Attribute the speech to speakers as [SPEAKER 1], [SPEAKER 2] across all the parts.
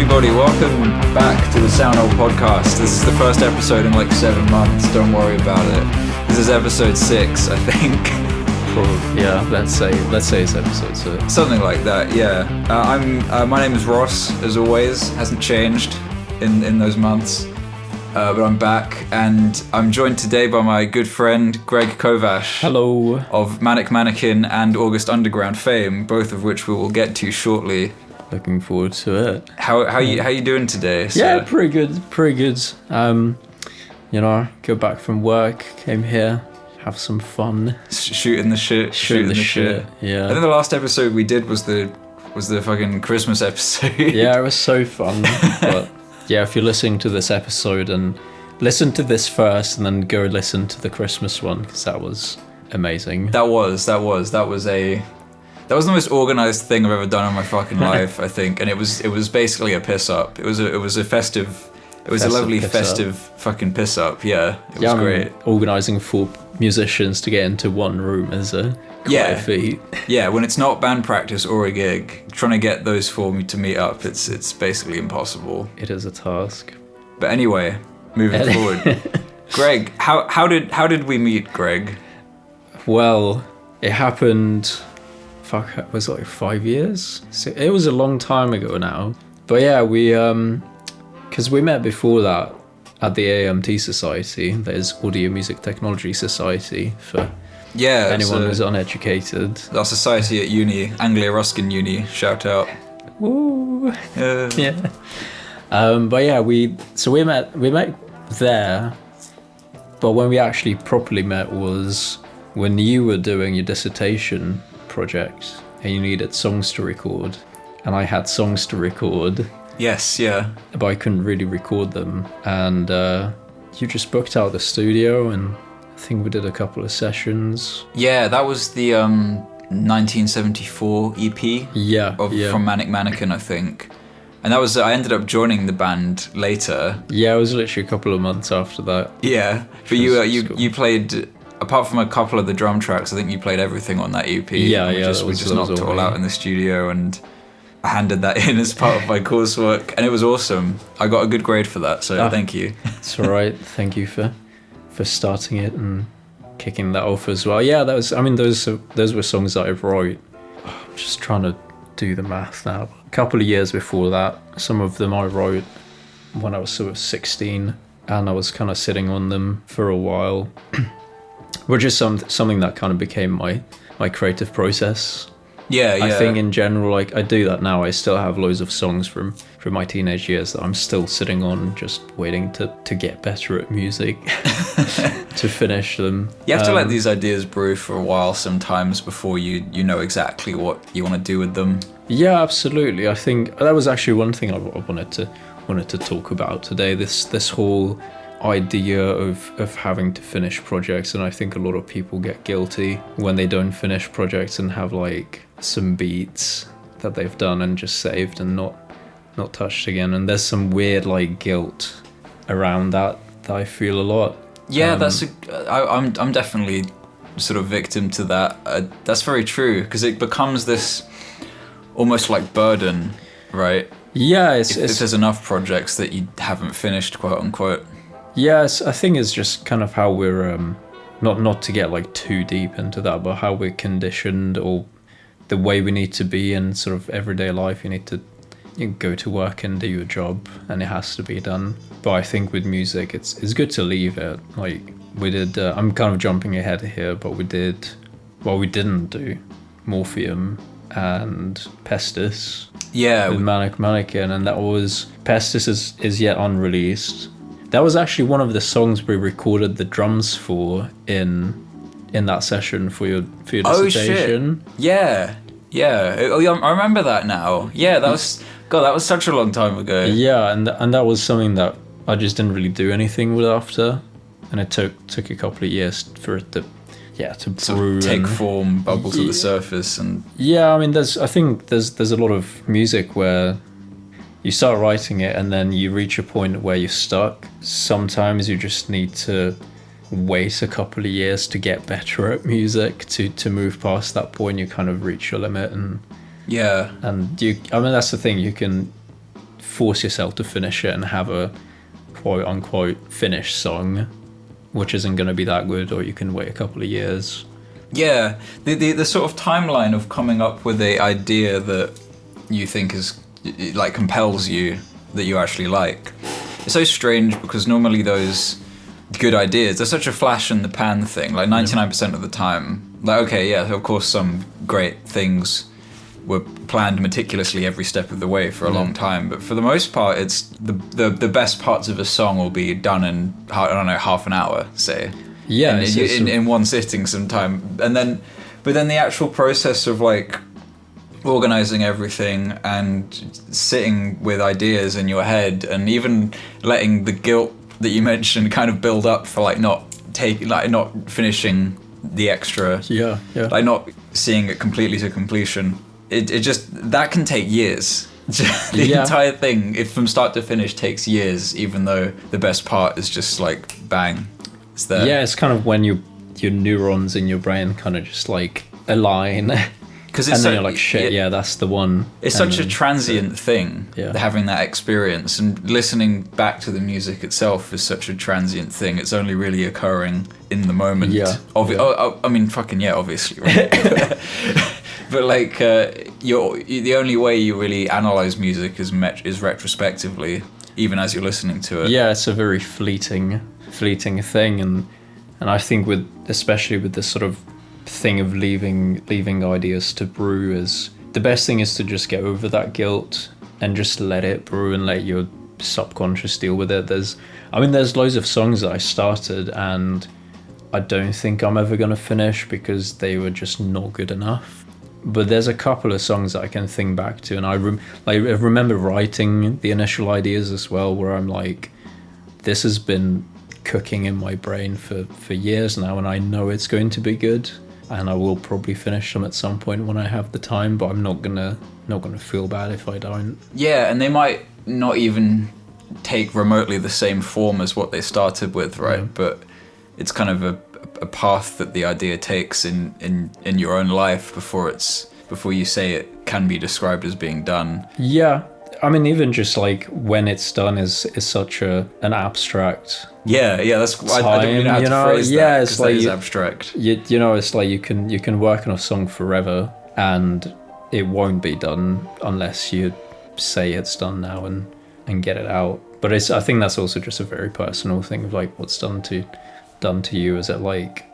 [SPEAKER 1] everybody, welcome back to the Sound Old Podcast. This is the first episode in like 7 months, don't worry about it. This is episode 6, I think.
[SPEAKER 2] Probably, yeah, let's say it's episode 6.
[SPEAKER 1] Something like that, yeah. My name is Ross, as always, hasn't changed in those months. But I'm back, and I'm joined today by my good friend Greg Kovash.
[SPEAKER 2] Hello.
[SPEAKER 1] Of Manic Mannequin and August Underground fame, both of which we will get to shortly.
[SPEAKER 2] Looking forward to it.
[SPEAKER 1] How you doing today? Sir?
[SPEAKER 2] Yeah, pretty good. Go back from work, came here, have some fun.
[SPEAKER 1] Shooting the shit.
[SPEAKER 2] Yeah.
[SPEAKER 1] I think the last episode we did was the fucking Christmas episode.
[SPEAKER 2] Yeah, it was so fun. But yeah, if you're listening to this episode, and listen to this first and then go listen to the Christmas one, because that was amazing.
[SPEAKER 1] That was the most organized thing I've ever done in my fucking life, I think, and it was basically a piss up. It was a lovely festive fucking piss up. Yeah, it was great.
[SPEAKER 2] Organising 4 musicians to get into one room is a feat.
[SPEAKER 1] Yeah, when it's not band practice or a gig, trying to get those 4 to meet up, it's basically impossible.
[SPEAKER 2] It is a task.
[SPEAKER 1] But anyway, moving forward, Greg, how did we meet, Greg?
[SPEAKER 2] Well, it happened. It was like 5 years. So it was a long time ago now. But yeah, we because we met before that at the AMT Society. There's Audio Music Technology Society for anyone who's uneducated.
[SPEAKER 1] Our society at uni, Anglia Ruskin Uni. Shout out.
[SPEAKER 2] Woo! Yeah. But yeah, we met there. But when we actually properly met was when you were doing your dissertation project and you needed songs to record, and I had songs to record.
[SPEAKER 1] Yes, yeah.
[SPEAKER 2] But I couldn't really record them, and you just booked out the studio, and I think we did a couple of sessions.
[SPEAKER 1] Yeah, that was the 1974 EP. From Manic Mannequin, I think. And I ended up joining the band later.
[SPEAKER 2] Yeah, it was literally a couple of months after that.
[SPEAKER 1] Yeah, but you played. Apart from a couple of the drum tracks, I think you played everything on that EP.
[SPEAKER 2] We just
[SPEAKER 1] knocked it all out in the studio, and I handed that in as part of my coursework, and it was awesome. I got a good grade for that, so thank you.
[SPEAKER 2] It's all right. Thank you for starting it and kicking that off as well. Yeah, those were songs that I wrote. I'm just trying to do the math now. A couple of years before that, some of them I wrote when I was sort of 16, and I was kind of sitting on them for a while. Which is something that kind of became my creative process.
[SPEAKER 1] Yeah.
[SPEAKER 2] I think in general, like I do that now. I still have loads of songs from my teenage years that I'm still sitting on, just waiting to get better at music, to finish them.
[SPEAKER 1] You have to let these ideas brew for a while sometimes before you know exactly what you want to do with them.
[SPEAKER 2] Yeah, absolutely. I think that was actually one thing I wanted to talk about today. This whole idea of having to finish projects, and I think a lot of people get guilty when they don't finish projects and have like some beats that they've done and just saved and not touched again, and there's some weird like guilt around that I feel a lot.
[SPEAKER 1] Yeah, I'm definitely sort of victim to that. That's very true, because it becomes this almost like burden, right?
[SPEAKER 2] Yeah,
[SPEAKER 1] if there's enough projects that you haven't finished, quote unquote.
[SPEAKER 2] Yes, I think it's just kind of how we're, not to get like too deep into that, but how we're conditioned, or the way we need to be in sort of everyday life. You go to work and do your job, and it has to be done. But I think with music, it's good to leave it. Like we did, I'm kind of jumping ahead here, but we didn't do Morpheum and Pestis.
[SPEAKER 1] Yeah.
[SPEAKER 2] With Manic Mannequin, and that was, Pestis is yet unreleased. That was actually one of the songs we recorded the drums for in that session for your dissertation.
[SPEAKER 1] Oh shit! Yeah. I remember that now. Yeah, that was such a long time ago.
[SPEAKER 2] Yeah, and that was something that I just didn't really do anything with after, and it took a couple of years for it to brew,
[SPEAKER 1] take form, bubble to the surface, and
[SPEAKER 2] yeah. I mean, I think there's a lot of music where you start writing it and then you reach a point where you're stuck. Sometimes you just need to wait a couple of years to get better at music, to move past that point. You kind of reach your limit, and
[SPEAKER 1] yeah,
[SPEAKER 2] and that's the thing, you can force yourself to finish it and have a quote unquote finished song, which isn't going to be that good, or you can wait a couple of years.
[SPEAKER 1] Yeah, the sort of timeline of coming up with a idea that you think is like compels you, that you actually like. It's so strange because normally those good ideas, they're such a flash in the pan thing. Like 99% of the time, like okay, yeah, of course some great things were planned meticulously every step of the way for a long time, but for the most part, it's the best parts of a song will be done in, I don't know, half an hour, say.
[SPEAKER 2] Yeah,
[SPEAKER 1] in one sitting sometime, but then the actual process of like organizing everything and sitting with ideas in your head, and even letting the guilt that you mentioned kind of build up for like not finishing the extra, like not seeing it completely to completion. It just, that can take years. The entire thing, if from start to finish, takes years, even though the best part is just like bang. It's there.
[SPEAKER 2] Yeah, it's kind of when your neurons in your brain kind of just like align.
[SPEAKER 1] Because
[SPEAKER 2] and then you're like, shit, yeah, that's the one.
[SPEAKER 1] It's such a transient thing,
[SPEAKER 2] Yeah.
[SPEAKER 1] having that experience. And listening back to the music itself is such a transient thing. It's only really occurring in the moment.
[SPEAKER 2] Yeah.
[SPEAKER 1] I mean, fucking yeah, obviously. Right? But like, the only way you really analyze music is retrospectively, even as you're listening to it.
[SPEAKER 2] Yeah, it's a very fleeting thing, and I think especially with this sort of thing of leaving ideas to brew, is the best thing is to just get over that guilt and just let it brew and let your subconscious deal with it. There's loads of songs that I started and I don't think I'm ever gonna finish because they were just not good enough. But there's a couple of songs that I can think back to, and I remember writing the initial ideas as well, where I'm like, this has been cooking in my brain for years now, and I know it's going to be good, and I will probably finish them at some point when I have the time, but I'm not gonna feel bad if I don't.
[SPEAKER 1] Yeah, and they might not even take remotely the same form as what they started with, right? Yeah. But it's kind of a path that the idea takes in your own life before you say it can be described as being done.
[SPEAKER 2] Yeah. I mean, even just like when it's done is such an abstract.
[SPEAKER 1] Yeah, that's
[SPEAKER 2] time,
[SPEAKER 1] I don't even know how to phrase that.
[SPEAKER 2] Yeah, it's like
[SPEAKER 1] that is abstract.
[SPEAKER 2] You know, it's like you can work on a song forever and it won't be done unless you say it's done now and get it out. But I think that's also just a very personal thing of like what's done to you. Is it like,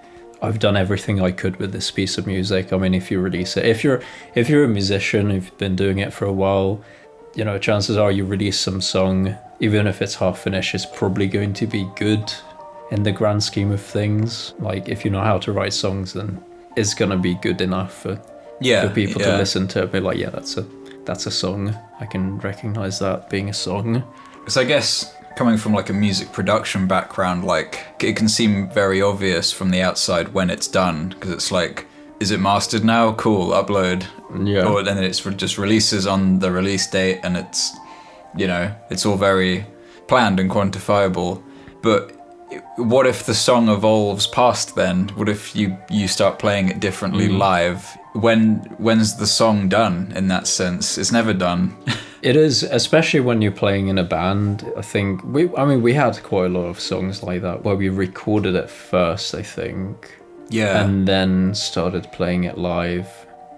[SPEAKER 2] I've done everything I could with this piece of music? I mean, if you release it, if you're a musician, if you've been doing it for a while, you know, chances are you release some song, even if it's half finished, it's probably going to be good in the grand scheme of things. Like, if you know how to write songs, then it's gonna be good enough for people to listen to it. Be like, yeah, that's a song. I can recognize that being a song.
[SPEAKER 1] So I guess coming from like a music production background, like it can seem very obvious from the outside when it's done, because it's like, is it mastered now? Cool, upload.
[SPEAKER 2] Yeah.
[SPEAKER 1] Or then it's just releases on the release date, and it's, you know, it's all very planned and quantifiable. But what if the song evolves past then? What if you start playing it differently live? When's the song done in that sense? It's never done.
[SPEAKER 2] It is, especially when you're playing in a band. I think we had quite a lot of songs like that where we recorded it first, I think.
[SPEAKER 1] Yeah.
[SPEAKER 2] And then started playing it live.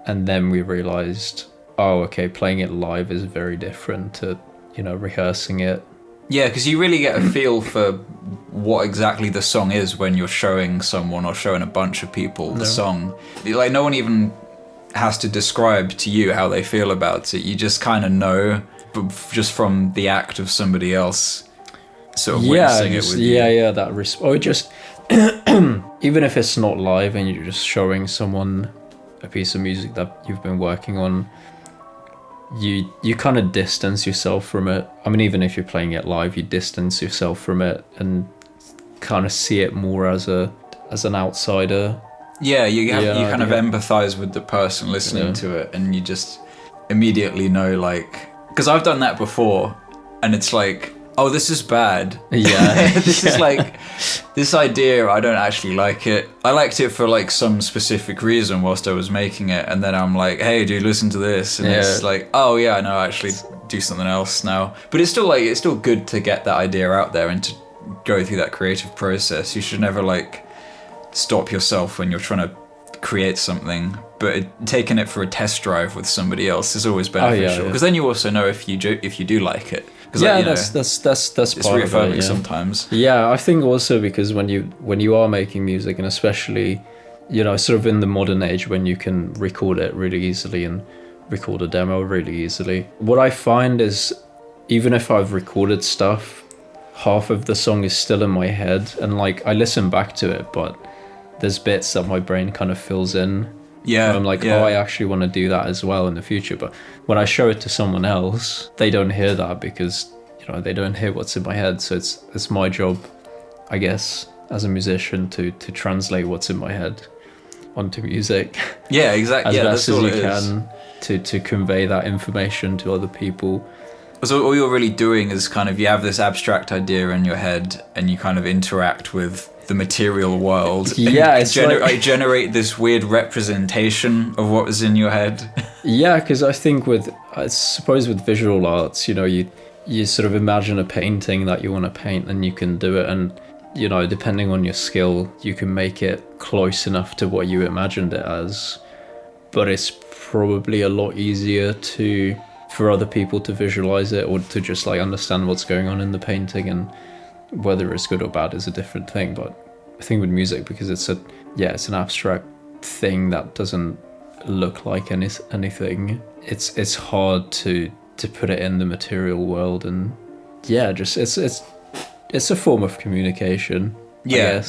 [SPEAKER 2] And then we realized, oh, okay, playing it live is very different to, you know, rehearsing it.
[SPEAKER 1] Yeah, because you really get a feel for what exactly the song is when you're showing someone or showing a bunch of people the song. Like, no one even has to describe to you how they feel about it. You just kind of know, but just from the act of somebody else sort of witnessing it with you.
[SPEAKER 2] Yeah, that or just even if it's not live and you're just showing someone a piece of music that you've been working on, you kind of distance yourself from it. I mean, even if you're playing it live, you distance yourself from it and kind of see it more as an outsider.
[SPEAKER 1] Yeah, you kind of empathize with the person listening to it, and you just immediately know, like, because I've done that before, and it's like, oh, this is bad.
[SPEAKER 2] Yeah.
[SPEAKER 1] This is like, this idea, I don't actually like it. I liked it for like some specific reason whilst I was making it, and then I'm like, hey, dude, listen to this. And it's like, oh yeah, no, actually, do something else now. But it's still good to get that idea out there and to go through that creative process. You should never like stop yourself when you're trying to create something, but taking it for a test drive with somebody else is always beneficial, because then you also know if you do like it.
[SPEAKER 2] Yeah,
[SPEAKER 1] like,
[SPEAKER 2] that's
[SPEAKER 1] it's
[SPEAKER 2] part
[SPEAKER 1] reaffirming
[SPEAKER 2] of it,
[SPEAKER 1] sometimes.
[SPEAKER 2] Yeah, I think also because when you are making music, and especially, sort of in the modern age when you can record it really easily and record a demo really easily, what I find is even if I've recorded stuff, half of the song is still in my head, and like I listen back to it, but there's bits that my brain kind of fills in.
[SPEAKER 1] Yeah.
[SPEAKER 2] I'm like, I actually want to do that as well in the future. But when I show it to someone else, they don't hear that because, they don't hear what's in my head. So it's my job, I guess, as a musician to translate what's in my head onto music.
[SPEAKER 1] Yeah, exactly.
[SPEAKER 2] As best as you can to convey that information to other people.
[SPEAKER 1] So all you're really doing is kind of, you have this abstract idea in your head and you kind of interact with the material world.
[SPEAKER 2] Yeah,
[SPEAKER 1] it's I generate this weird representation of what was in your head.
[SPEAKER 2] Yeah, because I think I suppose with visual arts, you sort of imagine a painting that you want to paint and you can do it, and depending on your skill, you can make it close enough to what you imagined it as. But it's probably a lot easier for other people to visualize it, or to just like understand what's going on in the painting, and whether it's good or bad is a different thing. But I think with music, because it's an abstract thing that doesn't look like anything, it's hard to put it in the material world, and just it's a form of communication.
[SPEAKER 1] Yeah,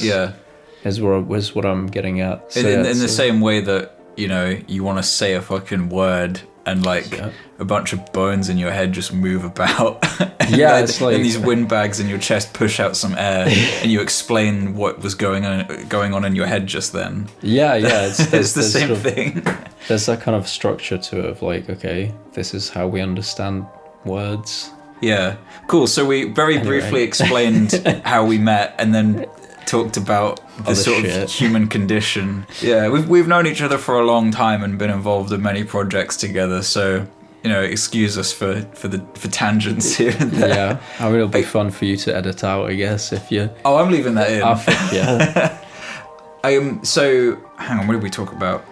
[SPEAKER 2] is what I'm getting at. So
[SPEAKER 1] in the same way that you want to say a fucking word, and like a bunch of bones in your head just move about.
[SPEAKER 2] It's like,
[SPEAKER 1] and these windbags in your chest push out some air, and you explain what was going on in your head just then.
[SPEAKER 2] It's
[SPEAKER 1] the same thing.
[SPEAKER 2] There's that kind of structure to it of like, okay, this is how we understand words.
[SPEAKER 1] Yeah, cool. So we very briefly explained how we met, and then talked about the sort of human condition. Yeah, we've known each other for a long time and been involved in many projects together, so excuse us for tangents here and there.
[SPEAKER 2] Yeah, I mean, it'll be fun for you to edit out, I guess, if you...
[SPEAKER 1] Oh, I'm leaving that in.
[SPEAKER 2] Yeah.
[SPEAKER 1] So, hang on, what did we talk about?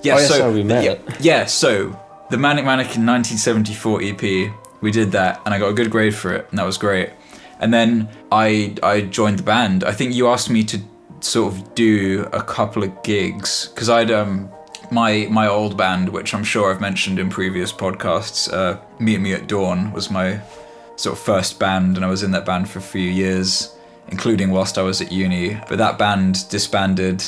[SPEAKER 1] Yeah,
[SPEAKER 2] so how we met.
[SPEAKER 1] Yeah, so the Manic Mannequin 1974 EP, we did that, and I got a good grade for it, and that was great. And then I joined the band. I think you asked me to sort of do a couple of gigs, because I'd my old band, which I'm sure I've mentioned in previous podcasts, Meet Me at Dawn, was my sort of first band, and I was in that band for a few years, including whilst I was at uni. But that band disbanded,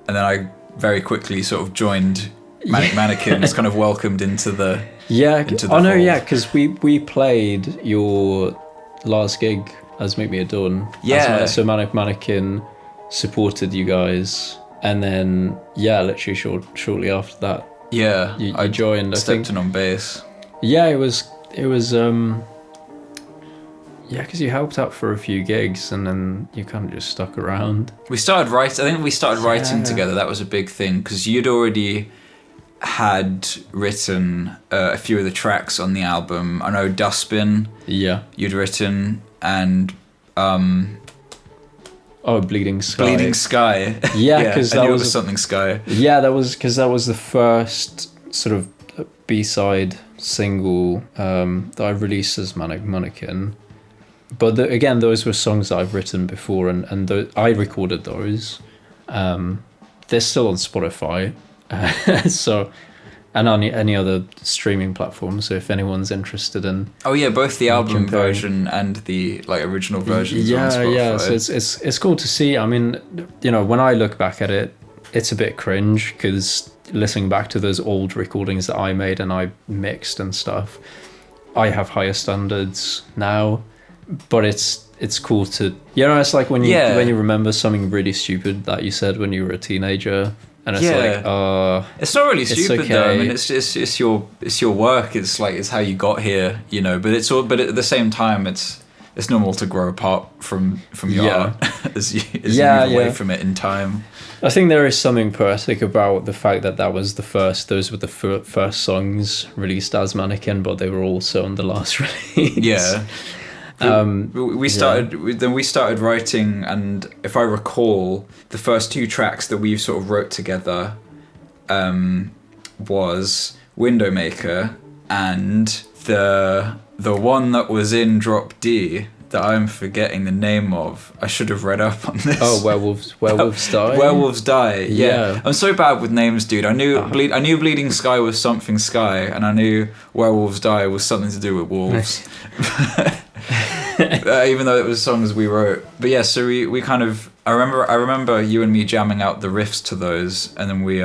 [SPEAKER 1] and then I very quickly sort of joined Manic Mannequin, was kind of welcomed into the
[SPEAKER 2] fold. Because we played your last gig as Meet Me at Dawn. So Manic Mannequin supported you guys, and then literally shortly after that, I joined. I
[SPEAKER 1] stepped in on bass.
[SPEAKER 2] Yeah, it was because you helped out for a few gigs, and then you kind of just stuck around.
[SPEAKER 1] We started writing. I think we started writing together. That was a big thing, because you'd already had written a few of the tracks on the album. I know Dustbin. Yeah. You'd written, and
[SPEAKER 2] Bleeding Sky.
[SPEAKER 1] Bleeding Sky.
[SPEAKER 2] Yeah, because that
[SPEAKER 1] was something Sky.
[SPEAKER 2] Yeah, that was because that was the first sort of B-side single that I released as Manic Mannequin. But again, those were songs that I've written before, and I recorded those. They're still on Spotify. So, and on any other streaming platform. So if anyone's interested in,
[SPEAKER 1] both the album version and the original versions. On Spotify.
[SPEAKER 2] So it's cool to see. I mean, when I look back at it, it's a bit cringe, because listening back to those old recordings that I made and I mixed and stuff, I have higher standards now. But it's cool to it's like when you remember something really stupid that you said when you were a teenager. And it's
[SPEAKER 1] it's not really stupid
[SPEAKER 2] okay.
[SPEAKER 1] though. I mean, it's your work. It's how you got here, But at the same time, it's it's normal to grow apart from your art as you move away from it in time.
[SPEAKER 2] I think there is something poetic about the fact that those were the first songs released as Mannequin, but they were also on the last release.
[SPEAKER 1] Yeah. We started writing, and if I recall, the first 2 tracks that we sort of wrote together was Windowmaker and the one that was in Drop D that I'm forgetting the name of. I should have read up on this.
[SPEAKER 2] Oh, Werewolves Die?
[SPEAKER 1] Werewolves Die, yeah. I'm so bad with names, dude. I knew Bleeding Sky was something sky, and I knew Werewolves Die was something to do with wolves. Even though it was songs we wrote. But yeah, so we kind of... I remember you and me jamming out the riffs to those, and then we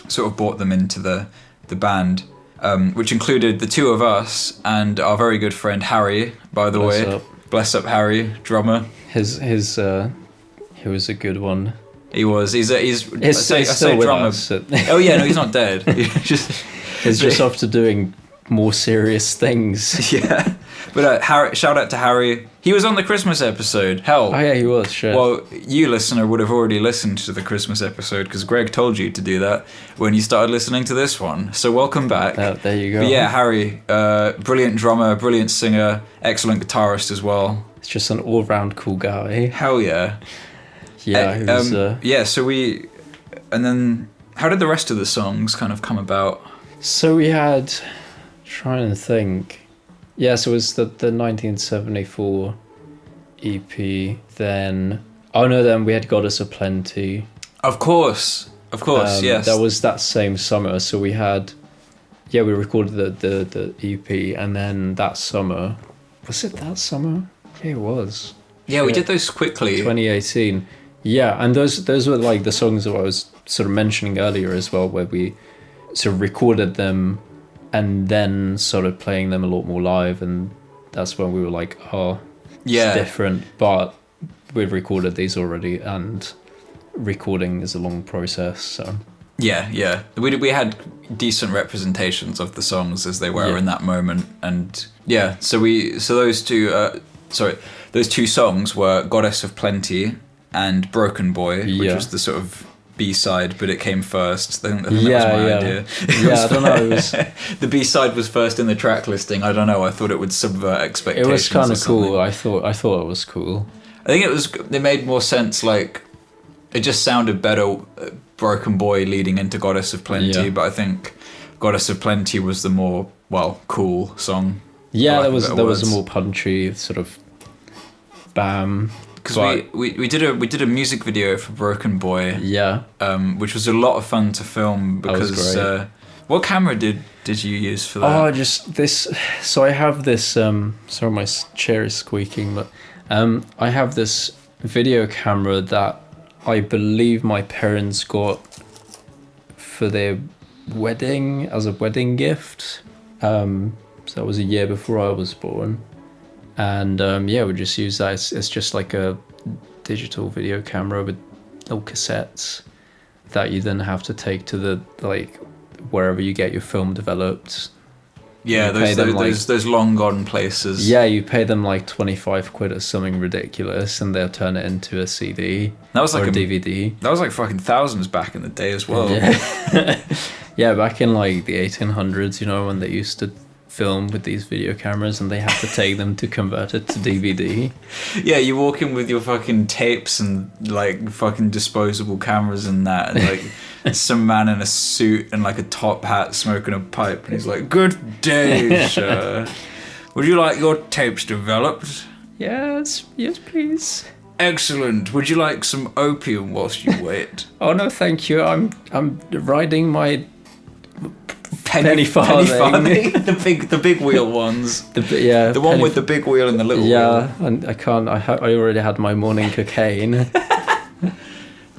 [SPEAKER 1] sort of brought them into the band, which included the 2 of us and our very good friend Harry, by the way. Bless up Harry, drummer.
[SPEAKER 2] He was a good one.
[SPEAKER 1] He was. He's
[SPEAKER 2] still with
[SPEAKER 1] drummer.
[SPEAKER 2] Us.
[SPEAKER 1] Oh yeah, no, he's not dead.
[SPEAKER 2] He's just off to doing more serious things.
[SPEAKER 1] Yeah. But Harry, shout out to Harry. He was on the Christmas episode. Hell.
[SPEAKER 2] Oh yeah, he was. Sure.
[SPEAKER 1] Well, you listener would have already listened to the Christmas episode because Greg told you to do that when you started listening to this one. So welcome back.
[SPEAKER 2] There you go.
[SPEAKER 1] But yeah, Harry, brilliant drummer, brilliant singer, excellent guitarist as well.
[SPEAKER 2] It's just an all-round cool guy.
[SPEAKER 1] Hell yeah.
[SPEAKER 2] Yeah. He was,
[SPEAKER 1] yeah. So and then how did the rest of the songs kind of come about?
[SPEAKER 2] So we had, trying to think. Yeah, so it was the 1974 EP, then we had Goddess of Plenty.
[SPEAKER 1] Of course, yes.
[SPEAKER 2] That was that same summer, so we recorded the EP, and then that summer, was it that summer? Yeah, it was.
[SPEAKER 1] Yeah, we did those quickly.
[SPEAKER 2] 2018. Yeah, and those were like the songs that I was sort of mentioning earlier as well, where we sort of recorded them and then started playing them a lot more live, and that's when we were like, it's different, but we've recorded these already, and recording is a long process, so...
[SPEAKER 1] Yeah. We had decent representations of the songs as they were in that moment, and yeah, so those 2 songs were Goddess of Plenty and Broken Boy, which was the sort of B-side, but it came first. I think that was my idea.
[SPEAKER 2] I don't know. It was...
[SPEAKER 1] the B-side was first in the track listing. I don't know. I thought it would subvert expectations.
[SPEAKER 2] It was kind of cool. I thought it was cool.
[SPEAKER 1] I think it made more sense. Like, it just sounded better. Broken Boy leading into Goddess of Plenty, but I think Goddess of Plenty was the more cool song.
[SPEAKER 2] Yeah, there was a more punchy sort of bam.
[SPEAKER 1] Because we did a music video for Broken Boy, which was a lot of fun to film. Because what camera did you use for that?
[SPEAKER 2] Oh, just this. So I have this. Sorry, my chair is squeaking, but I have this video camera that I believe my parents got for their wedding as a wedding gift. So that was a year before I was born. And we just use that. It's just like a digital video camera with little cassettes that you then have to take to the wherever you get your film developed.
[SPEAKER 1] Yeah, those long gone places.
[SPEAKER 2] Yeah, you pay them like 25 quid or something ridiculous, and they'll turn it into a CD.
[SPEAKER 1] That was like
[SPEAKER 2] a DVD.
[SPEAKER 1] That was like fucking thousands back in the day as well.
[SPEAKER 2] Yeah, yeah, back in like the 1800s, when they used to film with these video cameras and they had to take them to convert it to DVD.
[SPEAKER 1] Yeah, you walk in with your fucking tapes and like fucking disposable cameras and that, and like some man in a suit and like a top hat smoking a pipe, and he's like, "Good day, sir. Would you like your tapes developed?"
[SPEAKER 2] Yes, please.
[SPEAKER 1] Excellent. Would you like some opium whilst you wait?
[SPEAKER 2] Oh no, thank you. I'm riding my penny farthing.
[SPEAKER 1] the big wheel ones.
[SPEAKER 2] The
[SPEAKER 1] one with the big wheel and the little wheel.
[SPEAKER 2] Yeah, and I can't. I already had my morning cocaine,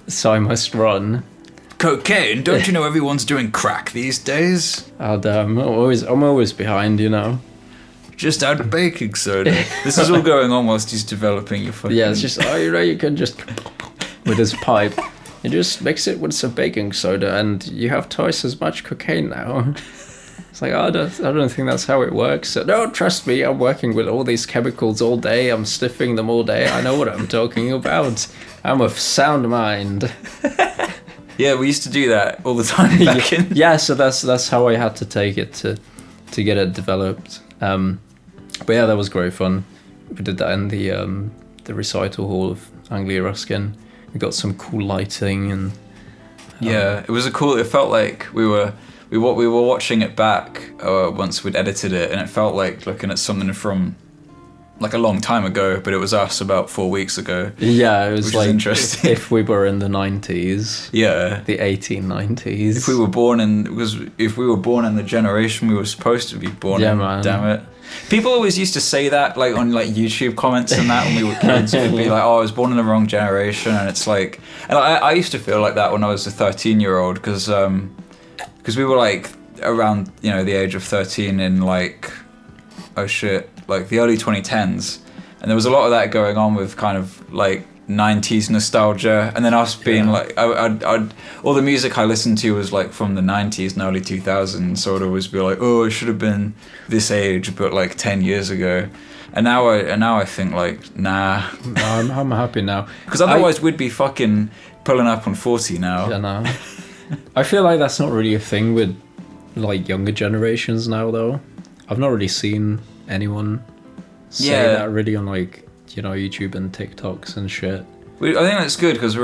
[SPEAKER 2] so I must run.
[SPEAKER 1] Cocaine? Don't you know everyone's doing crack these days?
[SPEAKER 2] I'm always behind,
[SPEAKER 1] Just add baking soda. This is all going on whilst he's developing your fucking...
[SPEAKER 2] Yeah, it's just, you can just, with his pipe, you just mix it with some baking soda and you have twice as much cocaine now. It's like, oh, I don't think that's how it works. So, no, trust me, I'm working with all these chemicals all day. I'm sniffing them all day. I know what I'm talking about. I'm of sound mind.
[SPEAKER 1] Yeah, we used to do that all the time back in.
[SPEAKER 2] Yeah, so that's how I had to take it to get it developed. But yeah, that was great fun. We did that in the recital hall of Anglia Ruskin. We got some cool lighting and
[SPEAKER 1] yeah, it felt like we were watching it back once we'd edited it, and it felt like looking at something from like a long time ago, but it was us about 4 weeks ago.
[SPEAKER 2] Yeah, it was
[SPEAKER 1] which
[SPEAKER 2] like
[SPEAKER 1] is interesting.
[SPEAKER 2] if we were in the 90s.
[SPEAKER 1] Yeah.
[SPEAKER 2] The 1890s.
[SPEAKER 1] If we were born in the generation we were supposed to be born in,
[SPEAKER 2] man.
[SPEAKER 1] Damn it. People always used to say that, like on like YouTube comments and that when we were kids. It'd be like, "Oh, I was born in the wrong generation," and it's like, and I used to feel like that when I was a 13-year-old because we were like around the age of 13 in like like the early 2010s, and there was a lot of that going on with kind of like 90s nostalgia, and then us being like I'd all the music I listened to was like from the 90s and early 2000s, so I'd always be like, oh, I should have been this age but like 10 years ago, and now I think like nah.
[SPEAKER 2] No, I'm happy now
[SPEAKER 1] because otherwise we'd be fucking pulling up on 40 now.
[SPEAKER 2] Yeah, no. I feel like that's not really a thing with like younger generations now though. I've not really seen anyone say that really on like YouTube and TikToks and shit.
[SPEAKER 1] I think that's good because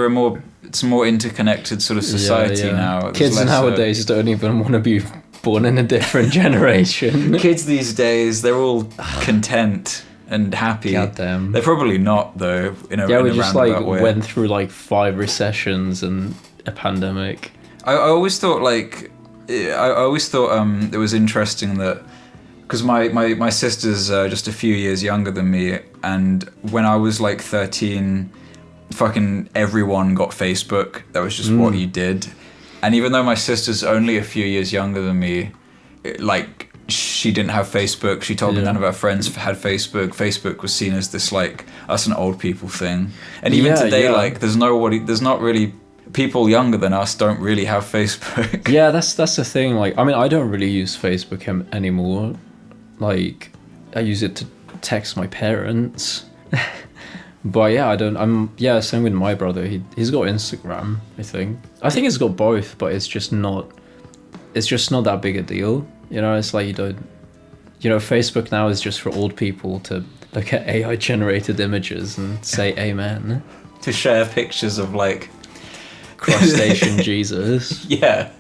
[SPEAKER 1] it's a more interconnected sort of society now.
[SPEAKER 2] Kids nowadays don't even want to be born in a different generation.
[SPEAKER 1] Kids these days, they're all content and happy.
[SPEAKER 2] Goddamn.
[SPEAKER 1] They're probably not though.
[SPEAKER 2] We just like went through like 5 recessions and a pandemic.
[SPEAKER 1] I always thought it was interesting that. Because my sister's just a few years younger than me, and when I was like 13, fucking everyone got Facebook. That was just what you did. And even though my sister's only a few years younger than me, like she didn't have Facebook. She told me none of her friends had Facebook. Facebook was seen as this like us and old people thing. And even today, like there's not really people younger than us don't really have Facebook.
[SPEAKER 2] Yeah, that's the thing. Like, I mean, I don't really use Facebook anymore. Like, I use it to text my parents. But yeah, same with my brother. He's got Instagram, I think. I think he's got both, but it's just not that big a deal. It's like Facebook now is just for old people to look at AI generated images and say amen.
[SPEAKER 1] To share pictures of like
[SPEAKER 2] crustacean Jesus.
[SPEAKER 1] Yeah.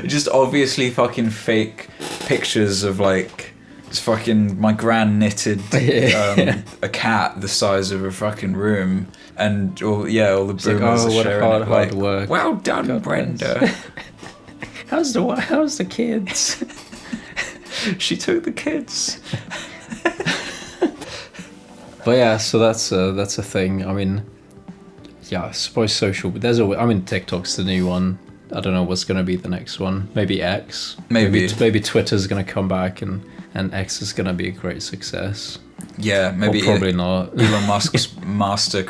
[SPEAKER 1] Just obviously fucking fake pictures of like fucking my gran knitted a cat the size of a fucking room, and all the boomers are sharing
[SPEAKER 2] hard work.
[SPEAKER 1] Well done, God Brenda.
[SPEAKER 2] How's the kids?
[SPEAKER 1] She took the kids.
[SPEAKER 2] But yeah, so that's a thing. I mean, yeah, I suppose social. But TikTok's the new one. I don't know what's gonna be the next one. Maybe X. Maybe Twitter's gonna come back and X is going to be a great success.
[SPEAKER 1] Yeah, maybe.
[SPEAKER 2] Or probably not.
[SPEAKER 1] Elon Musk's master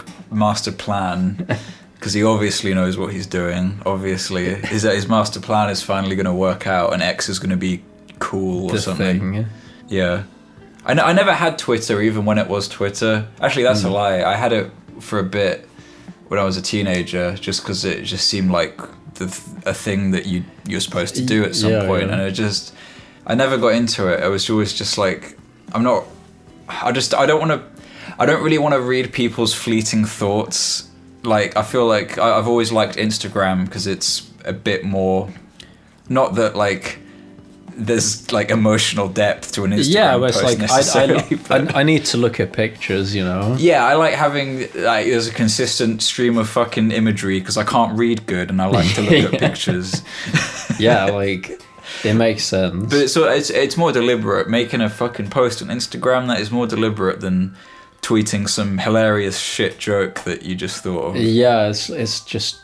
[SPEAKER 1] plan, because he obviously knows what he's doing. Obviously, is that his master plan is finally going to work out, and X is going to be cool or something.
[SPEAKER 2] Thing.
[SPEAKER 1] Yeah, I never had Twitter even when it was Twitter. Actually, that's a lie. I had it for a bit when I was a teenager, just because it just seemed like a thing that you're supposed to do at some point, and it just. I never got into it. I was always just like, I don't really want to read people's fleeting thoughts. Like, I feel like I've always liked Instagram because it's a bit more, not that like there's like emotional depth to an Instagram post
[SPEAKER 2] like
[SPEAKER 1] necessarily.
[SPEAKER 2] I need to look at pictures,
[SPEAKER 1] Yeah, I like having like there's a consistent stream of fucking imagery because I can't read good and I like to look at pictures.
[SPEAKER 2] Yeah, like. It makes sense.
[SPEAKER 1] But it's more deliberate. Making a fucking post on Instagram, that is more deliberate than tweeting some hilarious shit joke that you just thought of.
[SPEAKER 2] Yeah, it's just...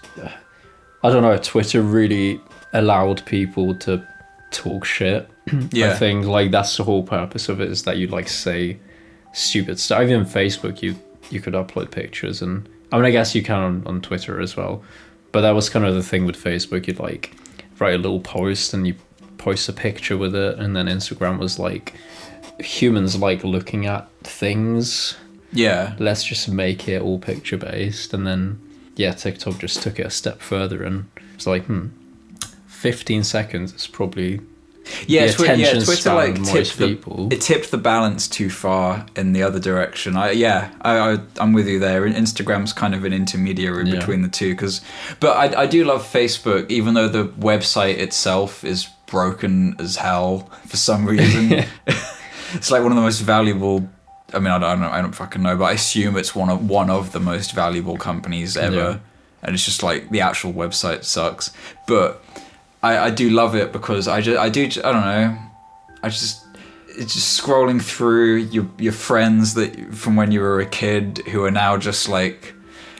[SPEAKER 2] I don't know, Twitter really allowed people to talk shit.
[SPEAKER 1] Yeah.
[SPEAKER 2] I think like that's the whole purpose of it, is that you like say stupid stuff. Even Facebook, you could upload pictures, and I mean I guess you can on Twitter as well. But that was kind of the thing with Facebook. You'd like write a little post and you post a picture with it, and then Instagram was like, humans like looking at things.
[SPEAKER 1] Yeah.
[SPEAKER 2] Let's just make it all picture based. And then TikTok just took it a step further, and it's like 15 seconds is probably
[SPEAKER 1] Twitter
[SPEAKER 2] span
[SPEAKER 1] like
[SPEAKER 2] of
[SPEAKER 1] tipped the balance too far in the other direction. I'm with you there. Instagram's kind of an intermediary between the two, but I do love Facebook, even though the website itself is broken as hell for some reason. It's like one of the most valuable. I mean, I don't fucking know, but I assume it's one of the most valuable companies ever. Yeah. And it's just like the actual website sucks, but I do love it because I don't know. It's just scrolling through your friends that from when you were a kid who are now just like.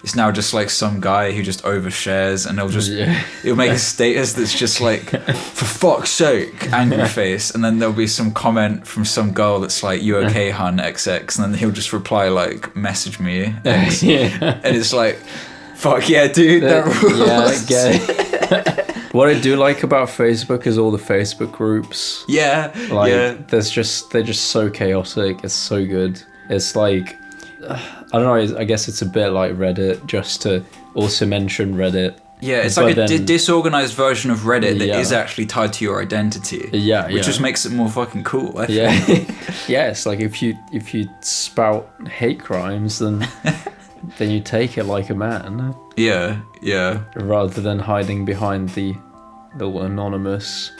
[SPEAKER 1] It's now just like some guy who just overshares, and he'll make a status that's just like, for fuck's sake, angry face, and then there'll be some comment from some girl that's like, you okay, hun, XX, and then he'll just reply like, message me, X. And it's like, fuck yeah, dude, that rules.
[SPEAKER 2] Yeah, what I do like about Facebook is all the Facebook groups.
[SPEAKER 1] Yeah,
[SPEAKER 2] they're just so chaotic. It's so good. It's like, I don't know, I guess it's a bit like Reddit, just to also mention Reddit.
[SPEAKER 1] Yeah, it's like a disorganized version of Reddit that is actually tied to your identity. Which just makes it more fucking cool, I think.
[SPEAKER 2] Yeah, it's like if you spout hate crimes, then you take it like a man.
[SPEAKER 1] Yeah.
[SPEAKER 2] Rather than hiding behind the anonymous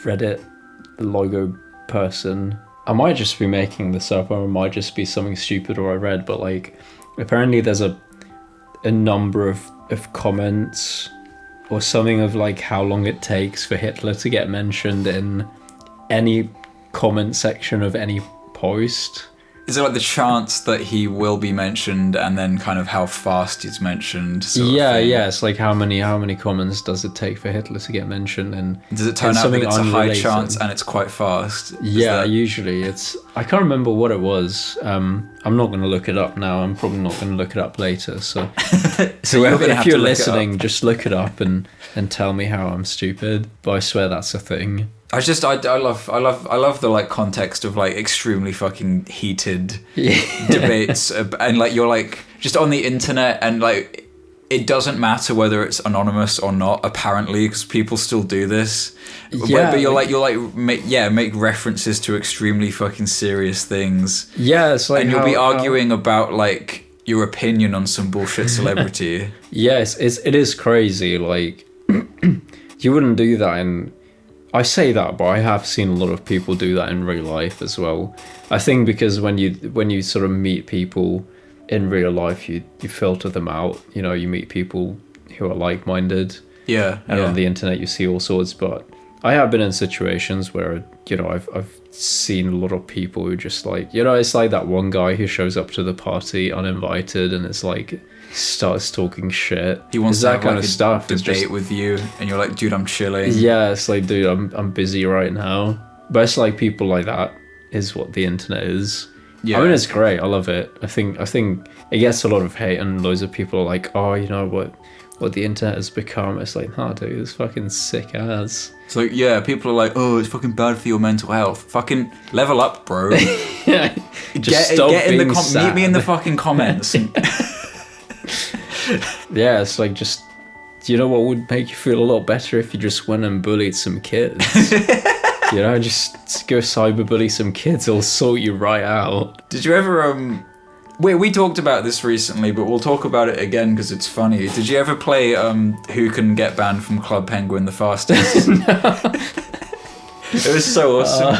[SPEAKER 2] Reddit logo person. I might just be making this up, or it might just be something stupid or I read, but like apparently there's a number of comments or something of like how long it takes for Hitler to get mentioned in any comment section of any post.
[SPEAKER 1] Is it like the chance that he will be mentioned and then kind of how fast he's mentioned?
[SPEAKER 2] Yeah. It's like how many comments does it take for Hitler to get mentioned? And
[SPEAKER 1] does it turn out that it's unrelated? A high chance and it's quite fast?
[SPEAKER 2] Usually it's... I can't remember what it was. I'm not going to look it up now. I'm probably not going to look it up later. So, if you're listening, just look it up and tell me how I'm stupid. But I swear that's a thing.
[SPEAKER 1] I love the like context of like extremely fucking heated debates and like you're like just on the internet and like it doesn't matter whether it's anonymous or not apparently because people still do this. But you'll make references to extremely fucking serious things.
[SPEAKER 2] Yeah, it's like
[SPEAKER 1] and you'll be arguing about like your opinion on some bullshit celebrity.
[SPEAKER 2] Yes, it is crazy. Like you wouldn't do that in. I say that, but I have seen a lot of people do that in real life as well. I think because when you sort of meet people in real life, you filter them out. You know, you meet people who are like-minded.
[SPEAKER 1] Yeah.
[SPEAKER 2] And on the internet, you see all sorts. But I have been in situations where, you know, I've seen a lot of people who just like, you know, it's like that one guy who shows up to the party uninvited and it's like starts talking shit.
[SPEAKER 1] He wants
[SPEAKER 2] that kind of stuff.
[SPEAKER 1] Debate with you, and you're like, dude, I'm chilling.
[SPEAKER 2] Yeah, it's like, dude, I'm busy right now. But it's like people like that is what the internet is. Yeah. I mean, it's great. I love it. I think it gets a lot of hate, and loads of people are like, oh, you know what the internet has become. It's like, nah, dude, it's fucking sick ass.
[SPEAKER 1] It's like, yeah, people are like, oh, it's fucking bad for your mental health. Fucking level up, bro.
[SPEAKER 2] Yeah,
[SPEAKER 1] get in the meet me in the fucking comments.
[SPEAKER 2] Yeah, it's like, just, you know what would make you feel a lot better if you just went and bullied some kids. You know, just go cyberbully some kids, it'll sort you right out.
[SPEAKER 1] Did you ever we talked about this recently, but we'll talk about it again because it's funny. Did you ever play Who Can Get Banned from Club Penguin the Fastest?
[SPEAKER 2] No.
[SPEAKER 1] It was so awesome.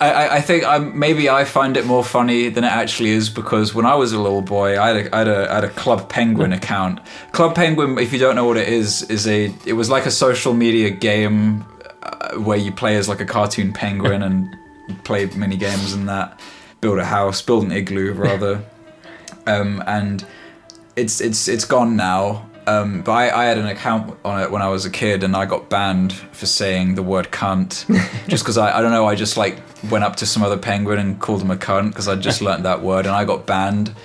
[SPEAKER 1] I think maybe I find it more funny than it actually is because when I was a little boy, I had a Club Penguin account. Club Penguin, if you don't know what it is it was like a social media game where you play as like a cartoon penguin and play mini games and that. Build an igloo rather, and it's gone now. But I had an account on it when I was a kid, and I got banned for saying the word cunt, just because I don't know. I just like went up to some other penguin and called him a cunt because I just learnt that word, and I got banned.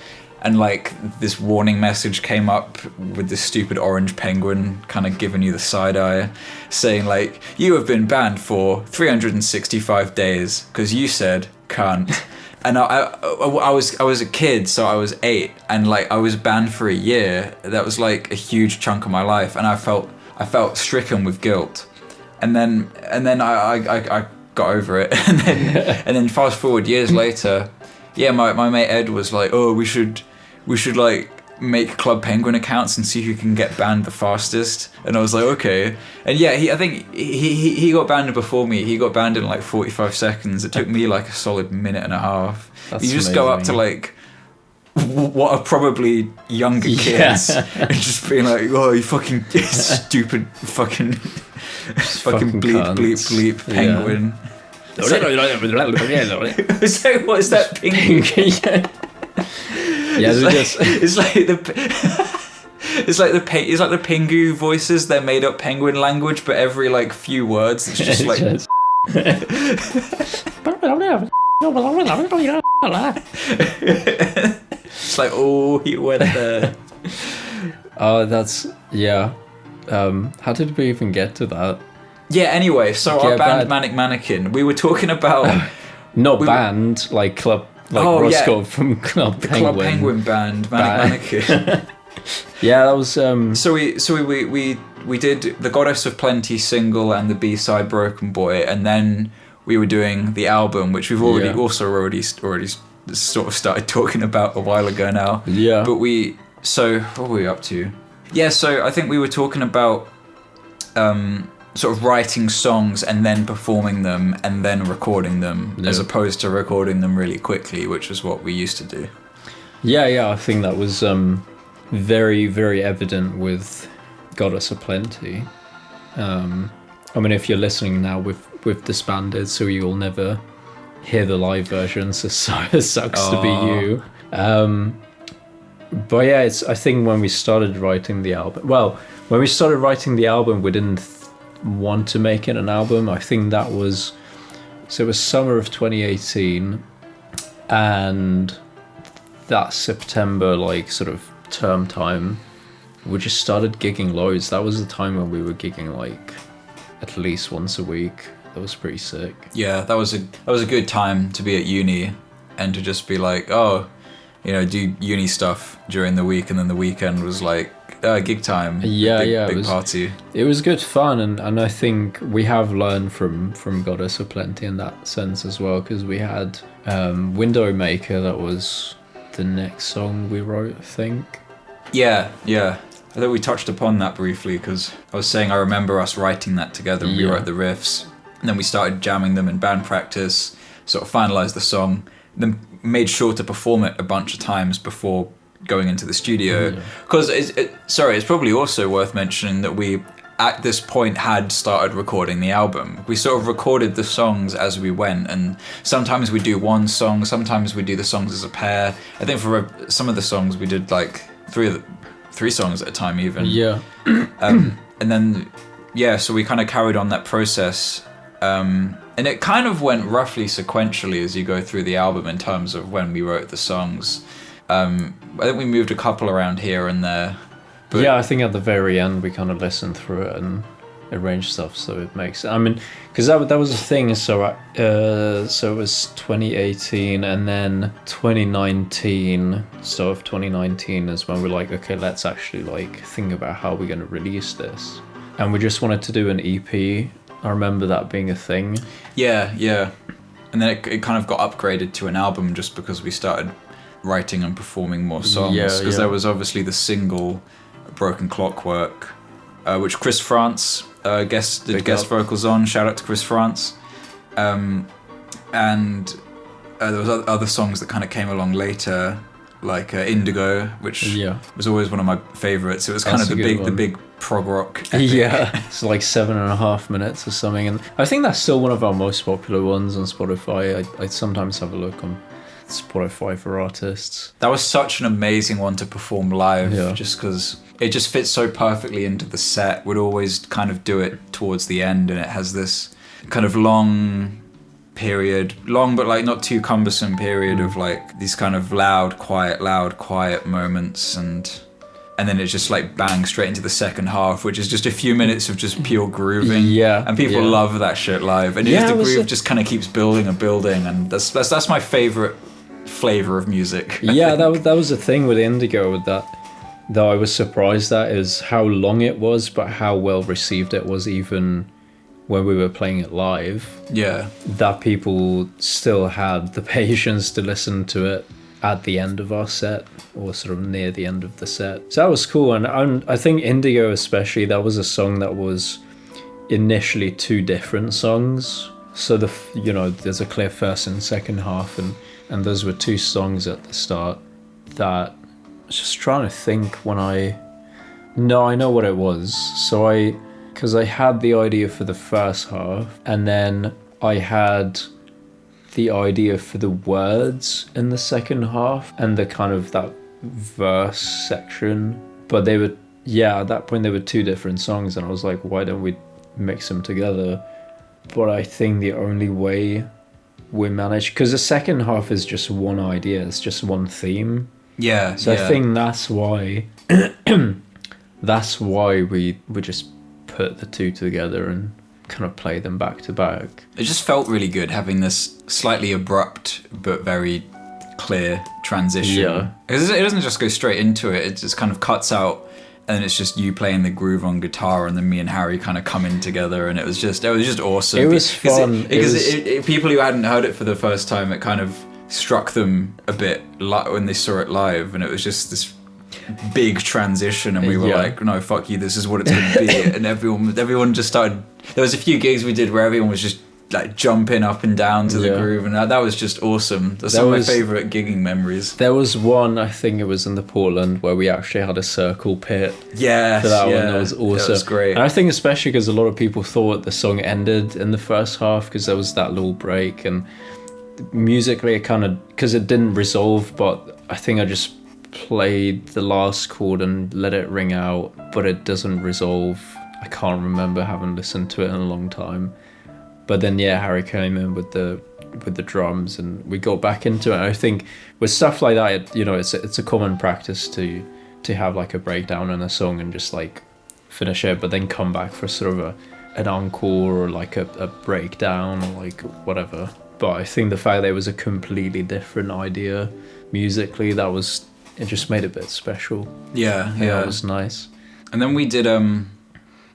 [SPEAKER 1] and like this warning message came up with this stupid orange penguin kind of giving you the side eye, saying like, you have been banned for 365 days because you said cunt. And I was a kid, so I was 8, and like I was banned for a year. That was like a huge chunk of my life, and I felt stricken with guilt. And then I got over it, and then fast forward years later, yeah, my mate Ed was like, oh, we should like make Club Penguin accounts and see who can get banned the fastest. And I was like, okay. And yeah, I think he got banned before me. He got banned in like 45 seconds. It took me like a solid minute and a half.
[SPEAKER 2] That's
[SPEAKER 1] you just
[SPEAKER 2] amazing.
[SPEAKER 1] go up to like what are probably younger kids and just being like, oh, you fucking stupid fucking bleep bleep penguin. So what is that pink?
[SPEAKER 2] Yeah,
[SPEAKER 1] it's like the Pingu voices. They're made up penguin language, but every like few words, it's just like. It's like, oh, he went there.
[SPEAKER 2] Oh, that's yeah. How did we even get to that?
[SPEAKER 1] Yeah. Anyway, so our band Manic Mannequin. We were talking about
[SPEAKER 2] band like club. Like Roscoe from Club Penguin.
[SPEAKER 1] Club Penguin band, Manic Mannequin.
[SPEAKER 2] Yeah, that was.
[SPEAKER 1] So we did the Goddess of Plenty single and the B-side Broken Boy, and then we were doing the album, which we've already sort of started talking about a while ago now.
[SPEAKER 2] Yeah.
[SPEAKER 1] But what were we up to? Yeah, so I think we were talking about sort of writing songs and then performing them and then recording them, as opposed to recording them really quickly, which is what we used to do. Yeah,
[SPEAKER 2] I think that was very, very evident with Goddess of Plenty. I mean, if you're listening now, we've disbanded, so you'll never hear the live version, so it sucks to be you. But yeah, I think when we started writing the album, we didn't want to make it an album. I think it was summer of 2018, and that September, like sort of term time, we just started gigging loads. That was the time when we were gigging like at least once a week. That was pretty sick. Yeah,
[SPEAKER 1] that was a good time to be at uni and to just be like, oh, you know, do uni stuff during the week, and then the weekend was like gig time. Big party. It
[SPEAKER 2] was good fun, and I think we have learned from Goddess of Plenty in that sense as well, because we had Window Maker. That was the next song we wrote, I think.
[SPEAKER 1] Yeah. I think we touched upon that briefly, because I was saying I remember us writing that together, and we wrote the riffs, and then we started jamming them in band practice, sort of finalised the song, then made sure to perform it a bunch of times before going into the studio. Because it's probably also worth mentioning that we at this point had started recording the album. We sort of recorded the songs as we went, and sometimes we do one song, sometimes we do the songs as a pair. I think for some of the songs we did like three songs at a time even. And then so we kind of carried on that process, and it kind of went roughly sequentially as you go through the album in terms of when we wrote the songs. I think we moved a couple around here and there. But
[SPEAKER 2] I think at the very end we kind of listened through it and arranged stuff so it makes. I mean, because that was the thing. So it was 2018, and then 2019. Start of 2019 is when we're like, okay, let's actually like think about how we're going to release this, and we just wanted to do an EP. I remember that being a thing.
[SPEAKER 1] Yeah. And then it kind of got upgraded to an album just because we started writing and performing more songs. Because there was obviously the single Broken Clockwork, which Chris France did guest vocals on. Shout out to Chris France. And there was other songs that kind of came along later, like Indigo, which was always one of my favourites. It was kind of the big prog rock epic.
[SPEAKER 2] It's like 7.5 minutes or something, and I think that's still one of our most popular ones on Spotify. I sometimes have a look on Spotify for artists.
[SPEAKER 1] That was such an amazing one to perform live, just because it just fits so perfectly into the set. We'd always kind of do it towards the end, and it has this kind of long period, long but like not too cumbersome period of like these kind of loud, quiet moments, and then it just like bangs straight into the second half, which is just a few minutes of just pure grooving.
[SPEAKER 2] Yeah,
[SPEAKER 1] and people love that shit live, and the groove just kind of keeps building and building, and that's my favorite flavor of music.
[SPEAKER 2] Yeah, that was the thing with Indigo that I was surprised at, is how long it was, but how well received it was, even when we were playing it live.
[SPEAKER 1] Yeah,
[SPEAKER 2] that people still had the patience to listen to it at the end of our set, or sort of near the end of the set. So that was cool, and I think Indigo especially, that was a song that was initially two different songs. So there's a clear first and second half, and those were two songs at the start that I was just trying to think I know what it was. So because I had the idea for the first half, and then I had the idea for the words in the second half and the kind of that verse section, but they were at that point they were two different songs, and I was like, why don't we mix them together? But I think the only way we managed, because the second half is just one idea, it's just one theme.
[SPEAKER 1] Yeah.
[SPEAKER 2] So I think that's why we just put the two together and kind of play them back to back.
[SPEAKER 1] It just felt really good having this slightly abrupt but very clear transition.
[SPEAKER 2] Yeah.
[SPEAKER 1] Because it doesn't just go straight into it, it just kind of cuts out, and then it's just you playing the groove on guitar, and then me and Harry kind of coming together, and it was just awesome.
[SPEAKER 2] It was fun.
[SPEAKER 1] Because people who hadn't heard it for the first time, it kind of struck them a bit when they saw it live, and it was just this big transition, and we were like, no, fuck you, this is what it's going to be. And everyone just started. There was a few gigs we did where everyone was just like jumping up and down to the groove, and that was just awesome. That's some of my favorite gigging memories.
[SPEAKER 2] There was one, I think it was in the Portland, where we actually had a circle pit.
[SPEAKER 1] Yes,
[SPEAKER 2] for that one. That was awesome. That
[SPEAKER 1] was great.
[SPEAKER 2] And I think especially because a lot of people thought the song ended in the first half, because there was that little break, and musically it kind of, because it didn't resolve, but I think I just played the last chord and let it ring out, but it doesn't resolve. I can't remember having listened to it in a long time. But then Harry came in with the drums, and we got back into it. And I think with stuff like that, it's a common practice to have like a breakdown in a song and just like finish it, but then come back for sort of an encore or like a breakdown or like whatever. But I think the fact that it was a completely different idea musically, it just made it a bit special.
[SPEAKER 1] Yeah.
[SPEAKER 2] It was nice.
[SPEAKER 1] And then we did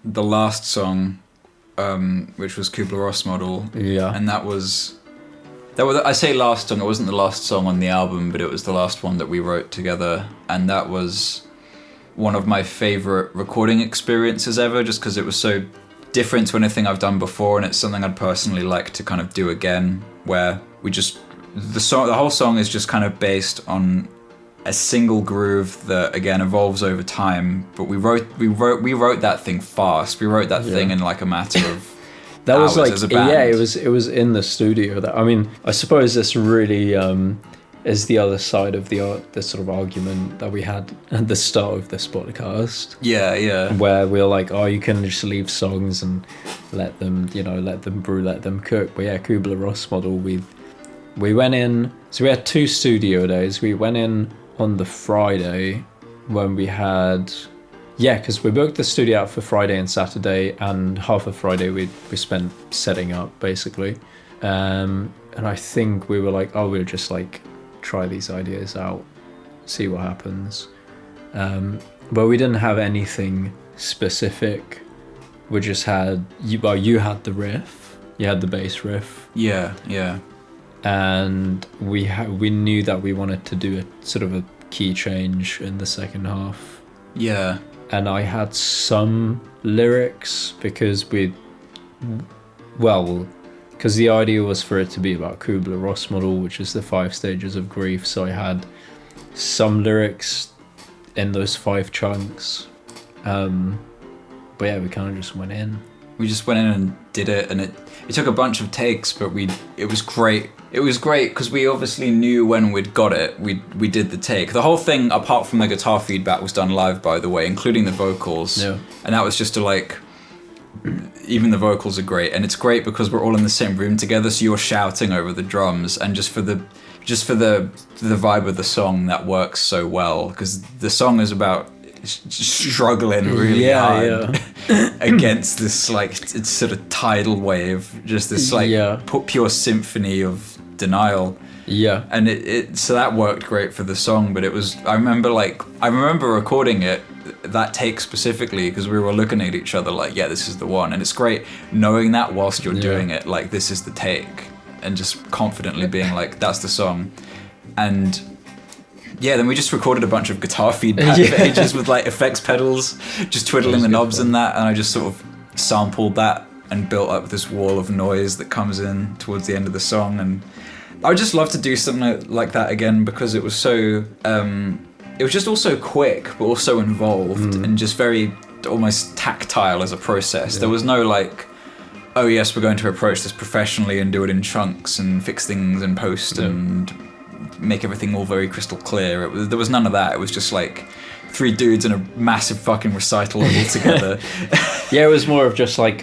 [SPEAKER 1] the last song, which was Kubler-Ross Model.
[SPEAKER 2] Yeah.
[SPEAKER 1] And that was I say last song, it wasn't the last song on the album, but it was the last one that we wrote together, and that was one of my favorite recording experiences ever, just because it was so different to anything I've done before, and it's something I'd personally like to kind of do again, where the whole song is just kind of based on a single groove that again evolves over time, but we wrote that thing fast. We wrote that thing in like a matter of
[SPEAKER 2] that was like
[SPEAKER 1] as a band.
[SPEAKER 2] It was in the studio. That, I mean, I suppose this really is the other side of the sort of argument that we had at the start of this podcast.
[SPEAKER 1] Yeah.
[SPEAKER 2] Where we're like, oh, you can just leave songs and let them brew, let them cook. But yeah, Kubler-Ross Model, we went in. So we had 2 studio days. We went in on the Friday when we had, because we booked the studio out for Friday and Saturday, and half of Friday we spent setting up basically, and I think we were like, we'll just like try these ideas out, see what happens, but we didn't have anything specific. We just had you had the riff, you had the bass riff, and we knew that we wanted to do a sort of a key change in the second half.
[SPEAKER 1] Yeah.
[SPEAKER 2] And I had some lyrics because the idea was for it to be about Kubler-Ross Model, which is the 5 stages of grief. So I had some lyrics in those 5 chunks. But yeah, we kind of just went in.
[SPEAKER 1] We just went in and did it, and it took a bunch of takes, but it was great. It was great because we obviously knew when we'd got it, we did the take. The whole thing, apart from the guitar feedback, was done live, by the way, including the vocals.
[SPEAKER 2] Yeah.
[SPEAKER 1] And that was just to like even the vocals are great, and it's great because we're all in the same room together, so you're shouting over the drums, and just for the vibe of the song, that works so well, because the song is about struggling really hard against this like it's sort of tidal wave, just this like pure symphony of denial. And it so that worked great for the song. But it was, I remember recording it, that take specifically, because we were looking at each other like, yeah, this is the one. And it's great knowing that whilst you're doing it, like, this is the take, and just confidently being like, that's the song. And yeah, then we just recorded a bunch of guitar feedback for ages with like effects pedals, just twiddling the knobs and that, and I just sort of sampled that and built up this wall of noise that comes in towards the end of the song. And I would just love to do something like that again, because it was so it was just also quick but also involved and just very almost tactile as a process. There was no like, oh yes, we're going to approach this professionally and do it in chunks and fix things in post and make everything all very crystal clear. There was none of that. It was just like three dudes in a massive fucking recital all together.
[SPEAKER 2] It was more of just like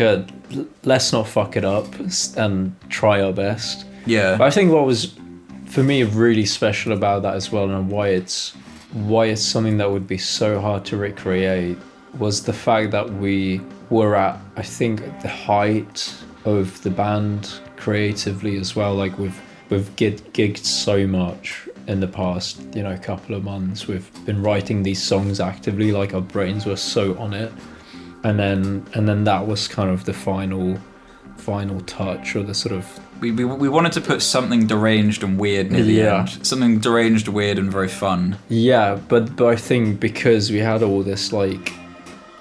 [SPEAKER 2] let's not fuck it up and try our best. But I think what was for me really special about that as well, and why it's something that would be so hard to recreate, was the fact that we were at, I think, the height of the band creatively as well. Like we've gigged so much in the past, couple of months. We've been writing these songs actively, like our brains were so on it, and then that was kind of the final touch, or the sort of
[SPEAKER 1] we wanted to put something deranged and weird near the end. Something deranged, weird, and very fun.
[SPEAKER 2] But I think because we had all this like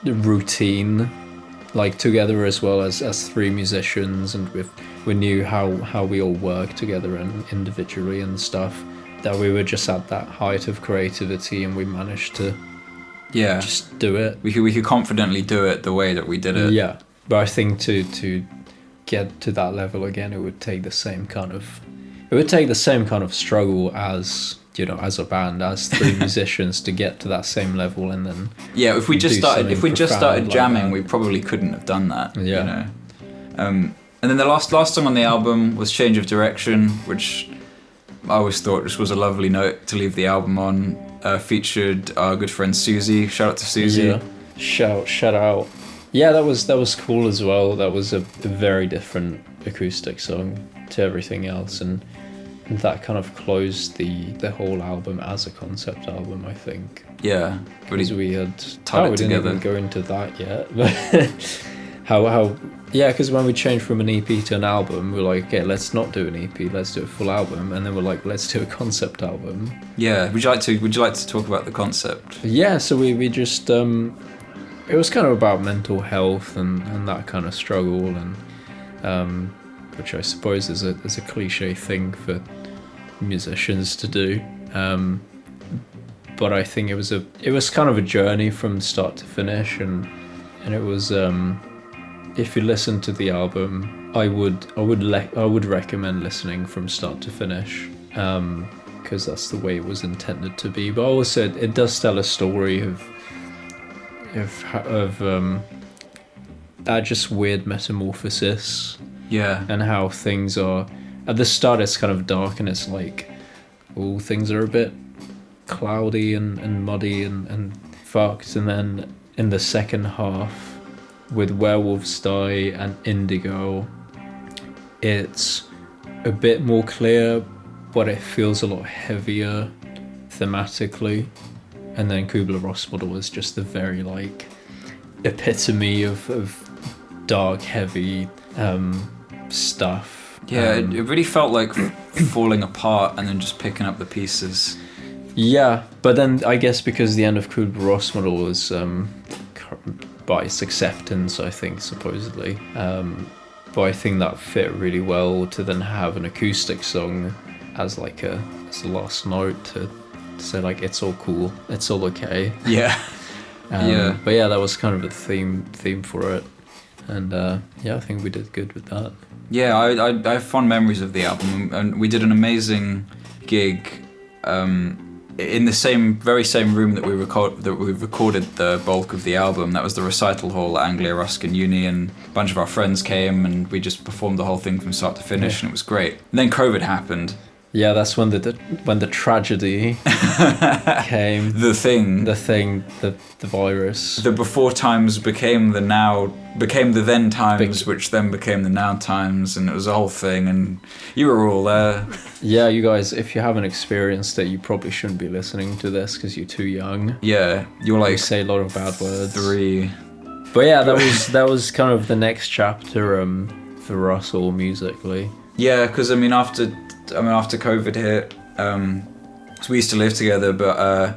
[SPEAKER 2] routine, like together as well as three musicians, and we knew how we all work together and individually and stuff, that we were just at that height of creativity, and we managed to just do it. We
[SPEAKER 1] could confidently do it the way that we did it.
[SPEAKER 2] But I think to get to that level again, it would take the same kind of struggle as as a band, as three musicians, to get to that same level. And then
[SPEAKER 1] if we just started jamming, we probably couldn't have done that. And then the last song on the album was Change of Direction, which I always thought just was a lovely note to leave the album on. Featured our good friend Susie. Shout out to Susie.
[SPEAKER 2] Shout out. That was cool as well. That was a very different acoustic song to everything else, and that kind of closed the whole album as a concept album, I think.
[SPEAKER 1] Because
[SPEAKER 2] we had
[SPEAKER 1] tied it together.
[SPEAKER 2] We didn't even go into that yet, but because when we changed from an EP to an album, we were like, okay, let's not do an EP, let's do a full album, and then we're like, let's do a concept album.
[SPEAKER 1] Would you like to talk about the concept?
[SPEAKER 2] So we just it was kind of about mental health and that kind of struggle, and which I suppose is a cliche thing for musicians to do, but I think it was kind of a journey from start to finish, and it was if you listen to the album, I would recommend listening from start to finish, because that's the way it was intended to be. But also it does tell a story of that just weird metamorphosis. And how things are, at the start it's kind of dark, and it's like all things are a bit cloudy and muddy and fucked, and then in the second half with Werewolves Die and Indigo, it's a bit more clear, but it feels a lot heavier thematically. And then Kubler-Ross Model is just the very like epitome of dark, heavy stuff.
[SPEAKER 1] It really felt like falling apart and then just picking up the pieces.
[SPEAKER 2] But then I guess because the end of Kubler-Ross Model was by its acceptance, I think, supposedly. But I think that fit really well to then have an acoustic song as like as a last note to say like, it's all cool, it's all okay. But that was kind of a theme for it, and I think we did good with that. I have fond memories of the album, and we did an amazing gig
[SPEAKER 1] in the very same room that we recorded the bulk of the album. That was the recital hall at Anglia Ruskin Uni, and a bunch of our friends came, and we just performed the whole thing from start to finish, and it was great. And then COVID happened.
[SPEAKER 2] Yeah, that's when the tragedy came.
[SPEAKER 1] The
[SPEAKER 2] virus.
[SPEAKER 1] The before times became the then times, which then became the now times, and it was a whole thing, and you were all there.
[SPEAKER 2] Yeah, you guys, if you haven't experienced it, you probably shouldn't be listening to this because you're too young.
[SPEAKER 1] Yeah, you're like...
[SPEAKER 2] You say a lot of bad words.
[SPEAKER 1] 3.
[SPEAKER 2] But yeah, that was kind of the next chapter for us all musically.
[SPEAKER 1] Yeah, because I mean after COVID hit, so we used to live together, but I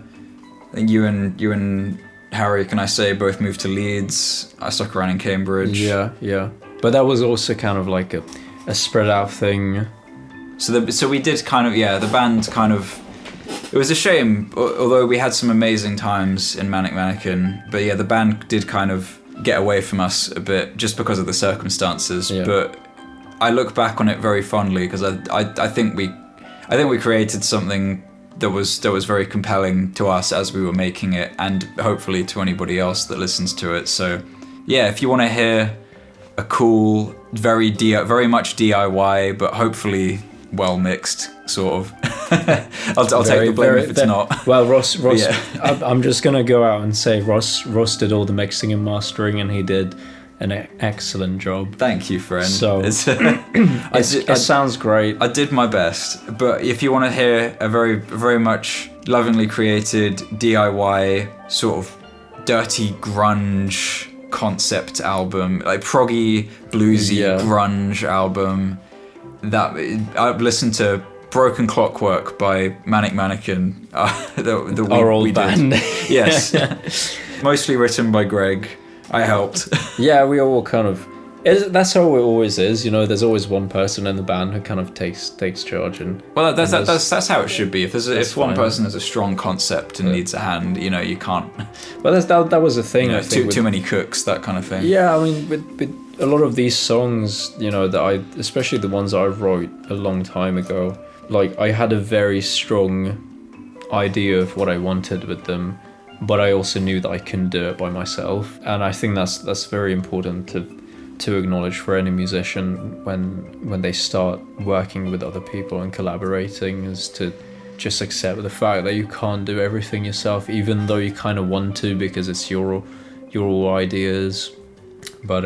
[SPEAKER 1] think you and Harry, can I say, both moved to Leeds. I stuck around in Cambridge.
[SPEAKER 2] Yeah. But that was also kind of like a spread out thing.
[SPEAKER 1] So we did kind of, the band kind of, it was a shame, although we had some amazing times in Manic Mannequin, but yeah, the band did kind of get away from us a bit just because of the circumstances, but I look back on it very fondly because I think we created something that was very compelling to us as we were making it, and hopefully to anybody else that listens to it. So yeah, if you want to hear a cool, very much DIY, but hopefully well mixed sort of, I'll take the blame if it's not.
[SPEAKER 2] Well, Ross yeah. I'm just gonna go out and say Ross did all the mixing and mastering, and he did an excellent job.
[SPEAKER 1] Thank you, friend.
[SPEAKER 2] So it sounds great.
[SPEAKER 1] I did my best, but if you want to hear a very, very much lovingly created DIY sort of dirty grunge concept album, like proggy, bluesy grunge album, that I've listened to Broken Clockwork by Manic Mannequin.
[SPEAKER 2] Our old band.
[SPEAKER 1] Yes. Mostly written by Greg. I helped. Yeah,
[SPEAKER 2] we all kind of... That's how it always is, you know. There's always one person in the band who kind of takes charge, and
[SPEAKER 1] that's how it should be. If one person has a strong concept and needs a hand, you know, you can't.
[SPEAKER 2] Well, that was the thing.
[SPEAKER 1] You know,
[SPEAKER 2] I think
[SPEAKER 1] too many cooks, that kind of thing.
[SPEAKER 2] Yeah, I mean, with a lot of these songs, you know, especially the ones I wrote a long time ago, like I had a very strong idea of what I wanted with them, but I also knew that I couldn't do it by myself, and I think that's very important to acknowledge for any musician when they start working with other people and collaborating, is to just accept the fact that you can't do everything yourself, even though you kind of want to because it's your ideas. But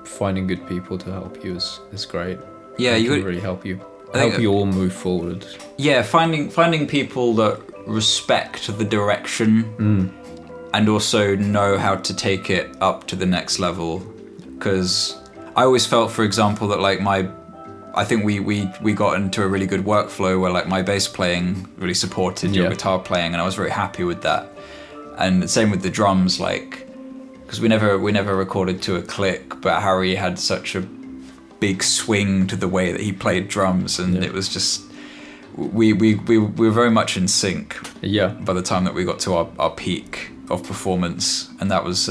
[SPEAKER 2] finding good people to help you is great.
[SPEAKER 1] Yeah,
[SPEAKER 2] you can really help you all move forward. Yeah,
[SPEAKER 1] finding people that respect the direction and also know how to take it up to the next level. Because I always felt, for example, that like I think we got into a really good workflow where like my bass playing really supported your guitar playing, and I was very happy with that. And same with the drums, like, because we never recorded to a click, but Harry had such a big swing to the way that he played drums, and it was just we were very much in sync.
[SPEAKER 2] Yeah.
[SPEAKER 1] By the time that we got to our peak of performance, and that was.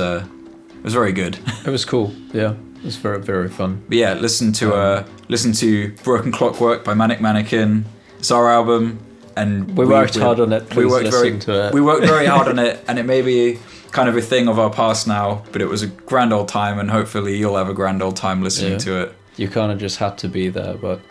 [SPEAKER 1] It was very good.
[SPEAKER 2] It was cool. Yeah, it was very, very fun.
[SPEAKER 1] But yeah, listen to Broken Clockwork by Manic Mannequin. It's our album, and
[SPEAKER 2] we worked hard on it. We worked
[SPEAKER 1] very hard on it, and it may be kind of a thing of our past now, but it was a grand old time, and hopefully you'll have a grand old time listening to it.
[SPEAKER 2] You kind of just had to be there, but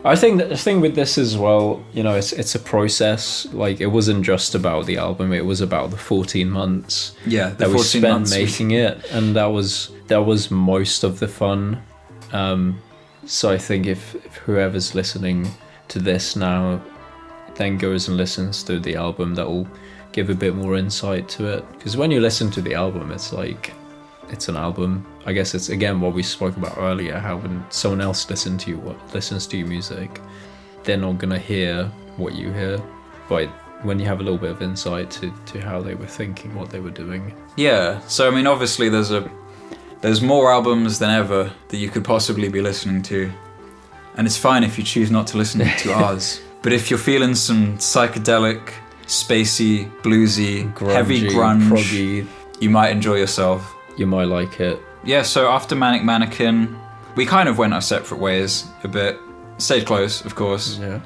[SPEAKER 2] I think that the thing with this as well, you know, it's a process. Like, it wasn't just about the album; it was about the 14 months that we spent making it, and that was most of the fun. So I think if whoever's listening to this now then goes and listens to the album, that will give a bit more insight to it. Because when you listen to the album, it's like it's an album. I guess it's again what we spoke about earlier, how when someone else listens to your music, they're not gonna hear what you hear, but when you have a little bit of insight to how they were thinking, what they were doing.
[SPEAKER 1] Yeah, so I mean, obviously there's more albums than ever that you could possibly be listening to, and it's fine if you choose not to listen to ours. But if you're feeling some psychedelic, spacey, bluesy, grungy, heavy grunge,
[SPEAKER 2] proggy,
[SPEAKER 1] you might enjoy yourself.
[SPEAKER 2] You might like it.
[SPEAKER 1] Yeah, so after Manic Mannequin, we kind of went our separate ways a bit. Stayed close, of course.
[SPEAKER 2] Yeah.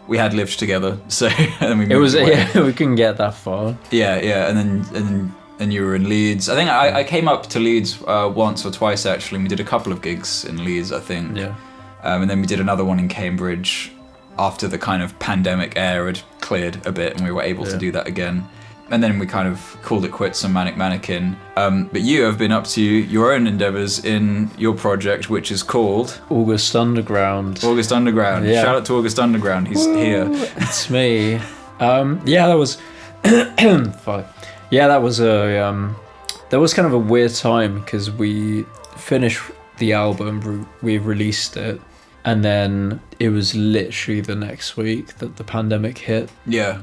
[SPEAKER 1] we had lived together, so and then we moved
[SPEAKER 2] It was
[SPEAKER 1] away.
[SPEAKER 2] yeah, we couldn't get that far.
[SPEAKER 1] Yeah, and you were in Leeds. I think I came up to Leeds once or twice actually, and we did a couple of gigs in Leeds, I think.
[SPEAKER 2] Yeah.
[SPEAKER 1] And then we did another one in Cambridge after the kind of pandemic air had cleared a bit, and we were able to do that again. And then we kind of called it quits on Manic Mannequin. But you have been up to your own endeavours in your project, which is called
[SPEAKER 2] August Underground.
[SPEAKER 1] August Underground.
[SPEAKER 2] Yeah.
[SPEAKER 1] Shout out to August Underground. He's here.
[SPEAKER 2] It's me. Yeah, that was fuck. Yeah, that was kind of a weird time because we finished the album, we released it, and then it was literally the next week that the pandemic hit.
[SPEAKER 1] Yeah.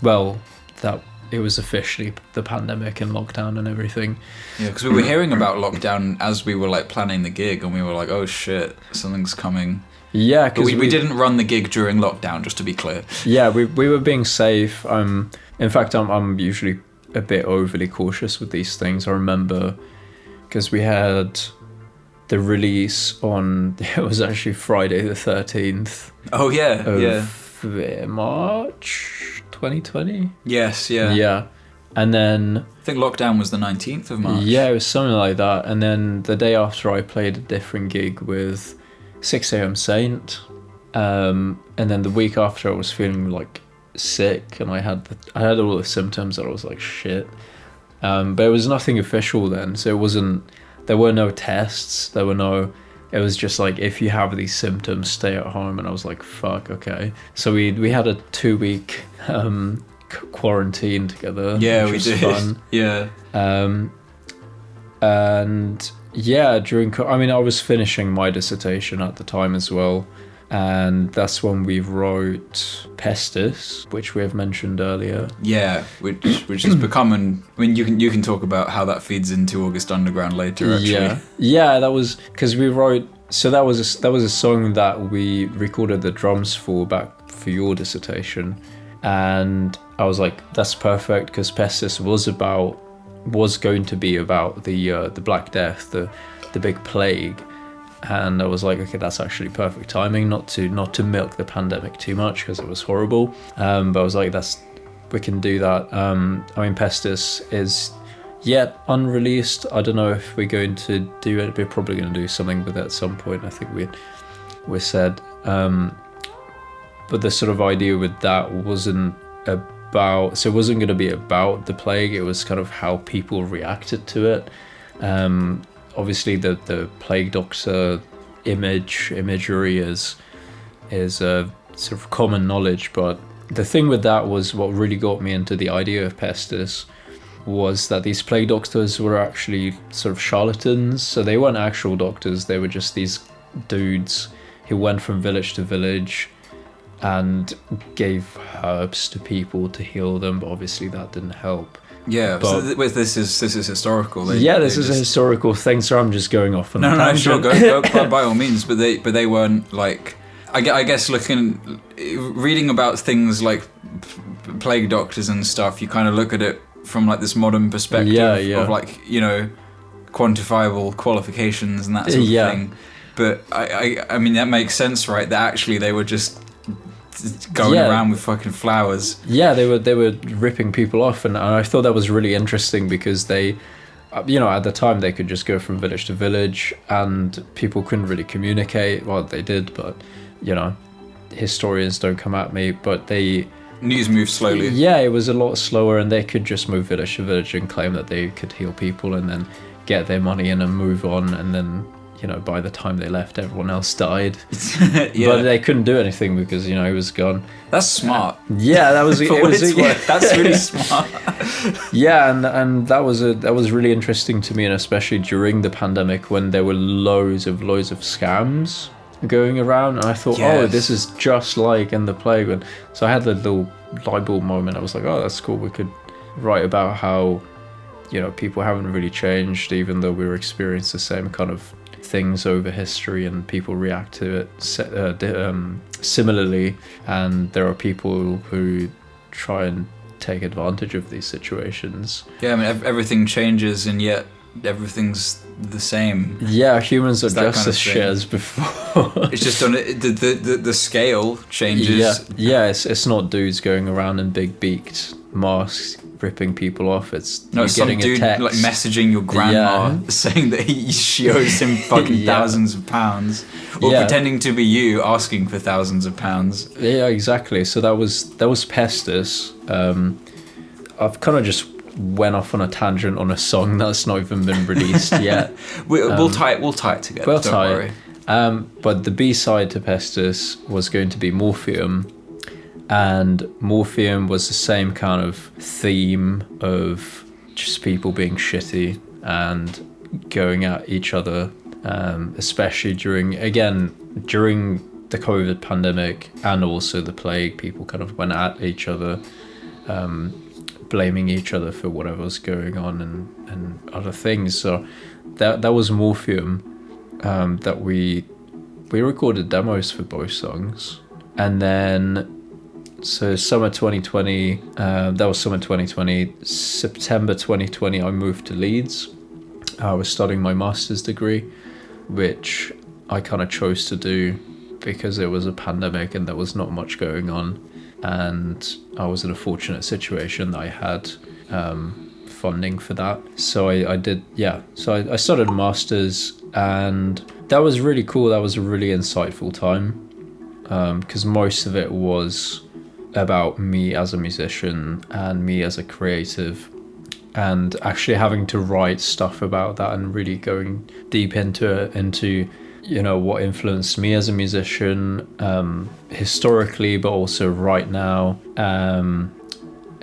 [SPEAKER 2] Well, that it was officially the pandemic and lockdown and everything.
[SPEAKER 1] Yeah, because we were hearing about lockdown as we were like planning the gig, and we were like, oh shit, something's coming.
[SPEAKER 2] Yeah,
[SPEAKER 1] But
[SPEAKER 2] because
[SPEAKER 1] we didn't run the gig during lockdown, just to be clear.
[SPEAKER 2] Yeah, we were being safe. In fact, I'm usually a bit overly cautious with these things. I remember because we had the release on, it was actually Friday the 13th.
[SPEAKER 1] Oh yeah,
[SPEAKER 2] March 2020.
[SPEAKER 1] Yes, yeah.
[SPEAKER 2] Yeah, and then
[SPEAKER 1] I think lockdown was the 19th of March.
[SPEAKER 2] yeah, it was something like that. And then the day after, I played a different gig with 6am Saint, and then the week after, I was feeling like sick, and I had all the symptoms, and I was like shit. But it was nothing official then, so it wasn't. There were no tests. It was just like, if you have these symptoms, stay at home. And I was like, fuck, okay. So we had a 2-week quarantine together.
[SPEAKER 1] Yeah,
[SPEAKER 2] which
[SPEAKER 1] we
[SPEAKER 2] was
[SPEAKER 1] did.
[SPEAKER 2] Fun.
[SPEAKER 1] Yeah.
[SPEAKER 2] And yeah, I was finishing my dissertation at the time as well. And that's when we wrote Pestis, which we have mentioned earlier.
[SPEAKER 1] Yeah, which has become you can talk about how that feeds into August Underground later. Actually,
[SPEAKER 2] yeah, that was because we wrote. So that was a song that we recorded the drums for back for your dissertation, and I was like, that's perfect because Pestis was going to be about the Black Death, the big plague. And I was like, okay, that's actually perfect timing, not to milk the pandemic too much because it was horrible. But I was like, we can do that. Pestis is yet unreleased. I don't know if we're going to do it. We're probably going to do something with it at some point. I think we said. But the sort of idea with that wasn't about. So it wasn't going to be about the plague. It was kind of how people reacted to it. Obviously, the plague doctor imagery is sort of common knowledge, but the thing with that was what really got me into the idea of Pestis was that these plague doctors were actually sort of charlatans. So they weren't actual doctors; they were just these dudes who went from village to village and gave herbs to people to heal them. But obviously, that didn't help.
[SPEAKER 1] Yeah,
[SPEAKER 2] but,
[SPEAKER 1] so this is historical.
[SPEAKER 2] This is a historical thing. So I'm just going off on a
[SPEAKER 1] No,
[SPEAKER 2] tangent.
[SPEAKER 1] sure, go by all means. But they weren't like. I guess reading about things like plague doctors and stuff, you kind of look at it from like this modern perspective of like quantifiable qualifications and that sort of thing. But I mean that makes sense, right? That actually they were just going around with fucking flowers. Yeah,
[SPEAKER 2] they were ripping people off, and I thought that was really interesting because they, at the time they could just go from village to village, and people couldn't really communicate. Well, they did, but historians don't come at me. But
[SPEAKER 1] news moved slowly.
[SPEAKER 2] Yeah, it was a lot slower, and they could just move village to village and claim that they could heal people, and then get their money in and move on, and then. By the time they left, everyone else died. But they couldn't do anything because, he was gone.
[SPEAKER 1] That's smart.
[SPEAKER 2] Yeah, that was...
[SPEAKER 1] That's really smart.
[SPEAKER 2] Yeah, and that was really interesting to me, and especially during the pandemic when there were loads of scams going around. And I thought, oh, this is just like in the plague. So I had the little light bulb moment. I was like, oh, that's cool. We could write about how, people haven't really changed, even though we were experiencing the same kind of things over history, and people react to it similarly, and there are people who try and take advantage of these situations.
[SPEAKER 1] Yeah, I mean everything changes, and yet everything's the same.
[SPEAKER 2] Yeah, humans are
[SPEAKER 1] It's that
[SPEAKER 2] just
[SPEAKER 1] kind of
[SPEAKER 2] as shit
[SPEAKER 1] thing.
[SPEAKER 2] as before.
[SPEAKER 1] It's just on the scale changes.
[SPEAKER 2] Yeah, it's not dudes going around in big beaked masks ripping people off. It's
[SPEAKER 1] No,
[SPEAKER 2] you're
[SPEAKER 1] it's some
[SPEAKER 2] getting a
[SPEAKER 1] dude
[SPEAKER 2] text.
[SPEAKER 1] like messaging your grandma saying that she owes him fucking
[SPEAKER 2] Yeah.
[SPEAKER 1] thousands of pounds, or
[SPEAKER 2] Yeah.
[SPEAKER 1] pretending to be you asking for thousands of pounds.
[SPEAKER 2] Yeah, exactly. So that was Pestis. I've kind of just went off on a tangent on a song that's not even been released yet.
[SPEAKER 1] We'll tie it together.
[SPEAKER 2] We'll
[SPEAKER 1] don't
[SPEAKER 2] tie
[SPEAKER 1] worry.
[SPEAKER 2] it. But the B-side to Pestis was going to be Morpheum, and Morpheum was the same kind of theme of just people being shitty and going at each other, especially during the COVID pandemic and also the plague. People kind of went at each other, blaming each other for whatever was going on and other things. So that was Morpheum, that we recorded demos for both songs. And then so summer 2020, that was summer 2020. September 2020 I moved to Leeds. I was studying my master's degree, which I kind of chose to do because it was a pandemic and there was not much going on, and I was in a fortunate situation that I had funding for that. So I did, yeah. So I started a master's, and that was really cool. That was a really insightful time, because most of it was about me as a musician and me as a creative, and actually having to write stuff about that and really going deep into you know what influenced me as a musician, historically, but also right now.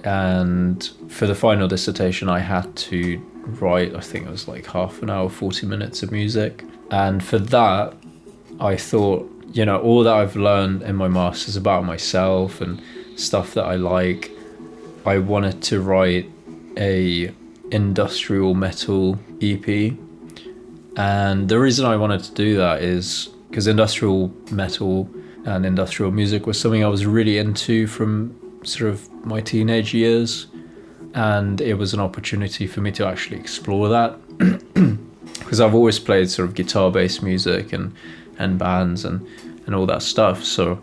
[SPEAKER 2] And for the final dissertation I had to write, I think it was like half an hour, 40 minutes of music. And for that I thought, you know, all that I've learned in my master's about myself and stuff that I like, I wanted to write a industrial metal EP. And the reason I wanted to do that is because industrial metal and industrial music was something I was really into from sort of my teenage years, and it was an opportunity for me to actually explore that, because I've always played sort of guitar-based music and bands and all that stuff. So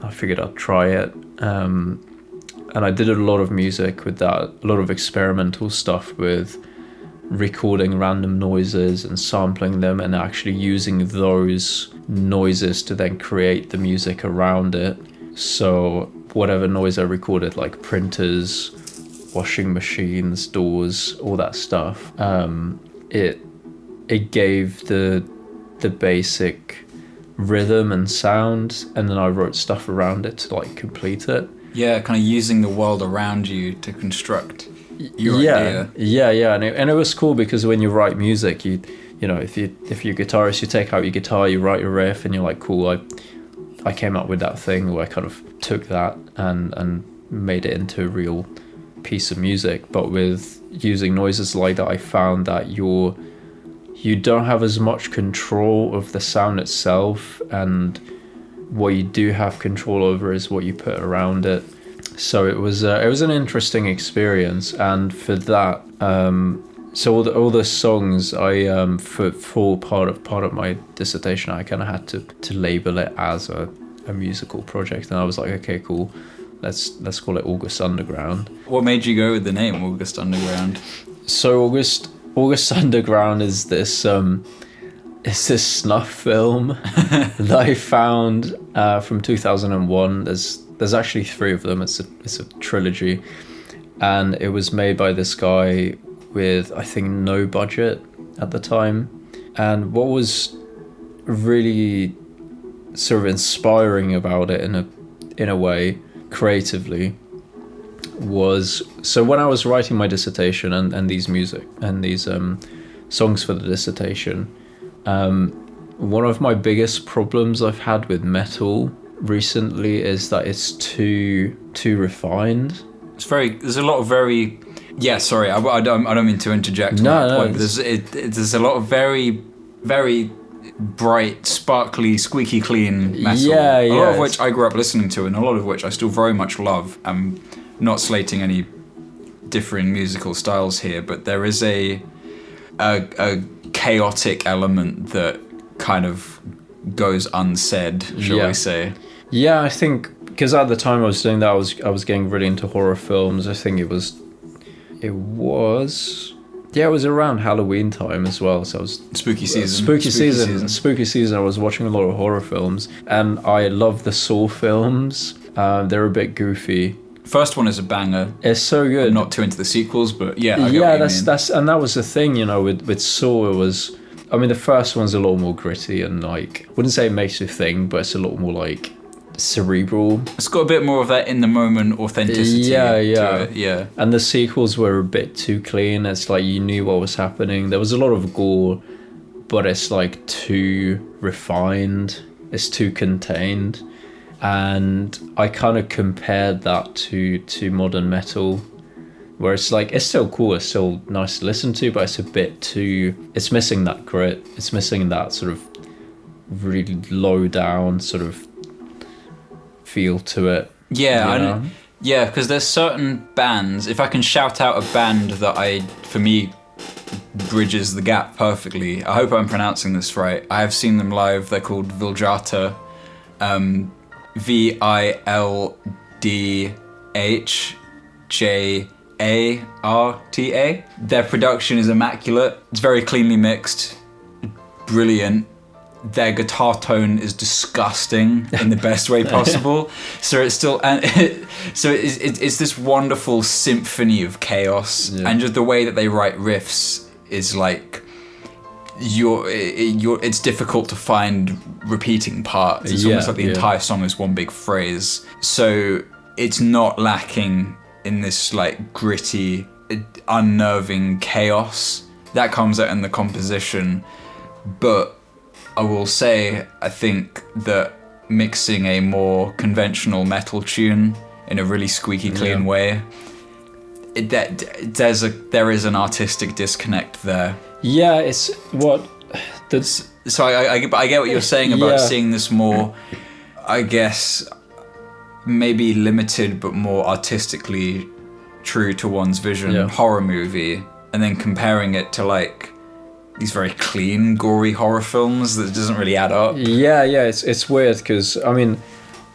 [SPEAKER 2] I figured I'd try it, and I did a lot of music with that, a lot of experimental stuff with recording random noises and sampling them and actually using those noises to then create the music around it. So whatever noise I recorded, like printers, washing machines, doors, all that stuff, it gave the basic rhythm and sound, and then I wrote stuff around it to like complete it.
[SPEAKER 1] Yeah, kind of using the world around you to construct your idea.
[SPEAKER 2] Yeah, and it was cool because when you write music, you know, if you're a guitarist, you take out your guitar, you write your riff, and you're like, cool, I came up with that thing where I kind of took that and made it into a real piece of music. But with using noises like that, I found that you don't have as much control of the sound itself, and what you do have control over is what you put around it. So it was an interesting experience, and for that, so all the songs I for part of my dissertation, I kind of had to label it as a musical project, and I was like, okay, cool, let's call it August Underground.
[SPEAKER 1] What made you go with the name August Underground?
[SPEAKER 2] So August Underground is this snuff film that I found from 2001. There's actually 3 of them. It's a trilogy, and it was made by this guy with, I think, no budget at the time. And what was really sort of inspiring about it in a way, creatively, was, so when I was writing my dissertation and these music and these songs for the dissertation, one of my biggest problems I've had with metal recently is that it's too refined.
[SPEAKER 1] There's a lot of very, yeah, sorry, I don't mean to interject on that point, but there's a lot of very, very bright, sparkly, squeaky clean metal. A lot of which I grew up listening to, and a lot of which I still very much love. I'm not slating any differing musical styles here, but there is a chaotic element that kind of goes unsaid, shall we say.
[SPEAKER 2] Yeah, I think because at the time I was doing that, I was getting really into horror films. I think it was around Halloween time as well. So I was
[SPEAKER 1] spooky season.
[SPEAKER 2] Spooky season. I was watching a lot of horror films, and I love the Saw films. They're a bit goofy.
[SPEAKER 1] First one is a banger.
[SPEAKER 2] It's so good.
[SPEAKER 1] I'm not too into the sequels, but yeah,
[SPEAKER 2] that's and that was the thing, with Saw. It was, I mean, the first one's a lot more gritty and like, I wouldn't say it makes you think, but it's a lot more like cerebral.
[SPEAKER 1] It's got a bit more of that in the moment authenticity to it. Yeah.
[SPEAKER 2] And the sequels were a bit too clean. It's like you knew what was happening. There was a lot of gore, but it's like too refined. It's too contained. And I kind of compared that to modern metal, where it's like, it's still cool, it's still nice to listen to, but it's a bit too, it's missing that grit. It's missing that sort of really low down sort of feel to it.
[SPEAKER 1] Yeah, because there's certain bands, if I can shout out a band that for me, bridges the gap perfectly. I hope I'm pronouncing this right. I have seen them live. They're called Vildhjarta. Vildhjarta. Their production is immaculate. It's very cleanly mixed. Brilliant. Their guitar tone is disgusting in the best way possible. So it's still, it's this wonderful symphony of chaos, and just the way that they write riffs is like, it's difficult to find repeating parts. It's almost like the entire song is one big phrase. So it's not lacking in this like gritty, unnerving chaos that comes out in the composition. But I will say, I think that mixing a more conventional metal tune in a really squeaky clean way, there is an artistic disconnect there.
[SPEAKER 2] Yeah, it's what that's.
[SPEAKER 1] So I get what you're saying about seeing this more, I guess, maybe limited but more artistically true to one's vision horror movie, and then comparing it to like these very clean, gory horror films that doesn't really add up.
[SPEAKER 2] Yeah, it's weird because I mean,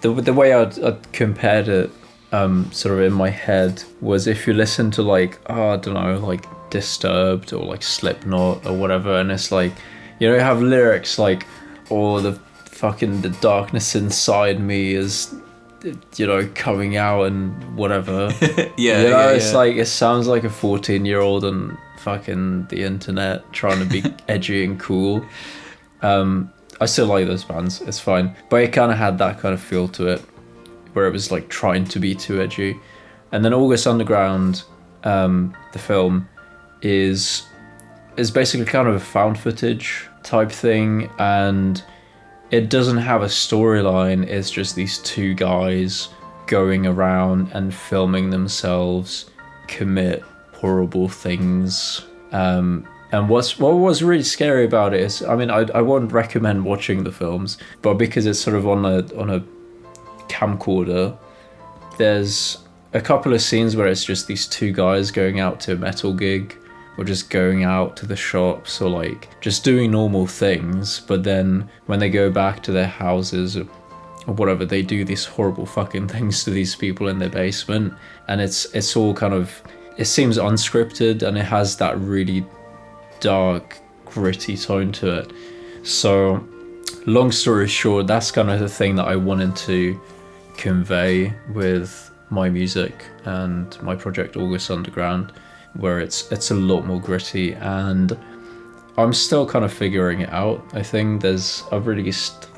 [SPEAKER 2] the way I'd compared it, sort of in my head was if you listen to like, I don't know, like Disturbed or like Slipknot or whatever, and it's like, you have lyrics like, the darkness inside me is, coming out and whatever. It's like, it sounds like a 14-year-old on fucking the internet trying to be edgy and cool. I still like those bands, it's fine, but it kind of had that kind of feel to it where it was like trying to be too edgy. And then August Underground, the film, is basically kind of a found footage type thing, and it doesn't have a storyline. It's just these two guys going around and filming themselves commit horrible things. And what was really scary about it is, I mean, I wouldn't recommend watching the films, but because it's sort of on a camcorder, there's a couple of scenes where it's just these two guys going out to a metal gig, or just going out to the shops, or like just doing normal things, but then when they go back to their houses or whatever, they do these horrible fucking things to these people in their basement, and it's all kind of, it seems unscripted, and it has that really dark, gritty tone to it. So long story short, that's kind of the thing that I wanted to convey with my music and my project August Underground, where it's a lot more gritty, and I'm still kind of figuring it out. I think I've released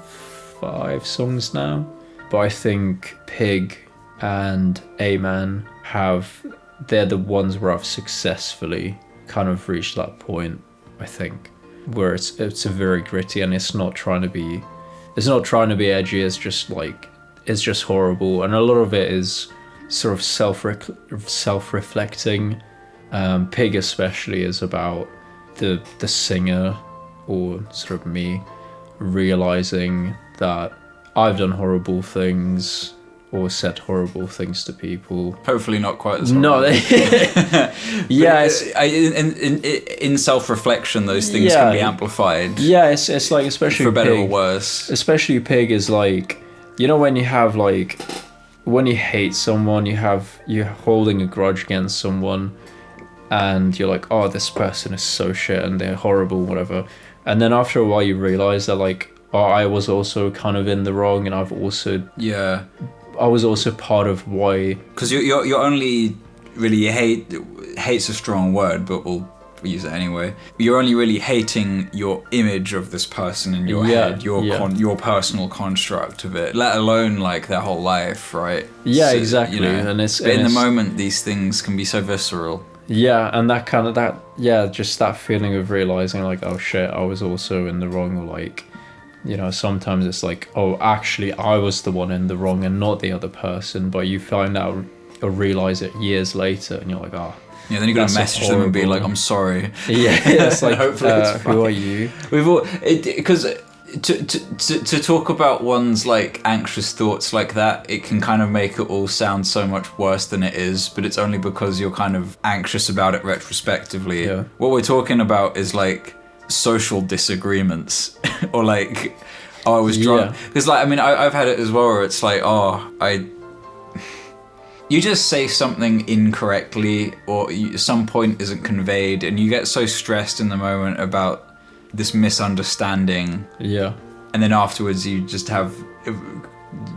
[SPEAKER 2] 5 songs now, but I think Pig and A-Man they're the ones where I've successfully kind of reached that point, I think, where it's a very gritty, and it's not trying to be edgy. It's just horrible, and a lot of it is sort of self-reflecting. Pig especially is about the singer, or sort of me, realizing that I've done horrible things or said horrible things to people.
[SPEAKER 1] Hopefully not quite as horrible.
[SPEAKER 2] No, yeah.
[SPEAKER 1] In self-reflection, those things can be amplified.
[SPEAKER 2] Yeah, it's like, especially
[SPEAKER 1] for better
[SPEAKER 2] Pig,
[SPEAKER 1] or worse.
[SPEAKER 2] Especially Pig is like, you know, when you have like, when you hate someone, you're holding a grudge against someone, and you're like, oh, this person is so shit and they're horrible, whatever. And then after a while, you realize that like, oh, I was also kind of in the wrong, and I was also part of why.
[SPEAKER 1] Because you're only really hate's a strong word, but we'll use it anyway. You're only really hating your image of this person in your head, your personal construct of it, let alone like their whole life, right?
[SPEAKER 2] Yeah,
[SPEAKER 1] so,
[SPEAKER 2] exactly.
[SPEAKER 1] You know,
[SPEAKER 2] and it's
[SPEAKER 1] but in
[SPEAKER 2] the
[SPEAKER 1] moment, these things can be so visceral.
[SPEAKER 2] Yeah, and just that feeling of realizing like, oh shit, I was also in the wrong, or like, you know, sometimes it's like, oh, actually, I was the one in the wrong and not the other person. But you find out or realize it years later, and you're like, oh.
[SPEAKER 1] Yeah, then you're gonna message them and be like, I'm sorry.
[SPEAKER 2] Yeah, it's like,
[SPEAKER 1] hopefully it's fine.
[SPEAKER 2] Who are you?
[SPEAKER 1] We've all because to talk about one's like anxious thoughts like that, it can kind of make it all sound so much worse than it is. But it's only because you're kind of anxious about it retrospectively. Yeah. What we're talking about is like social disagreements or like, oh, I was drunk, because like, I mean, I've had it as well, where it's like, oh, you just say something incorrectly, or some point isn't conveyed, and you get so stressed in the moment about this misunderstanding, and then afterwards you just have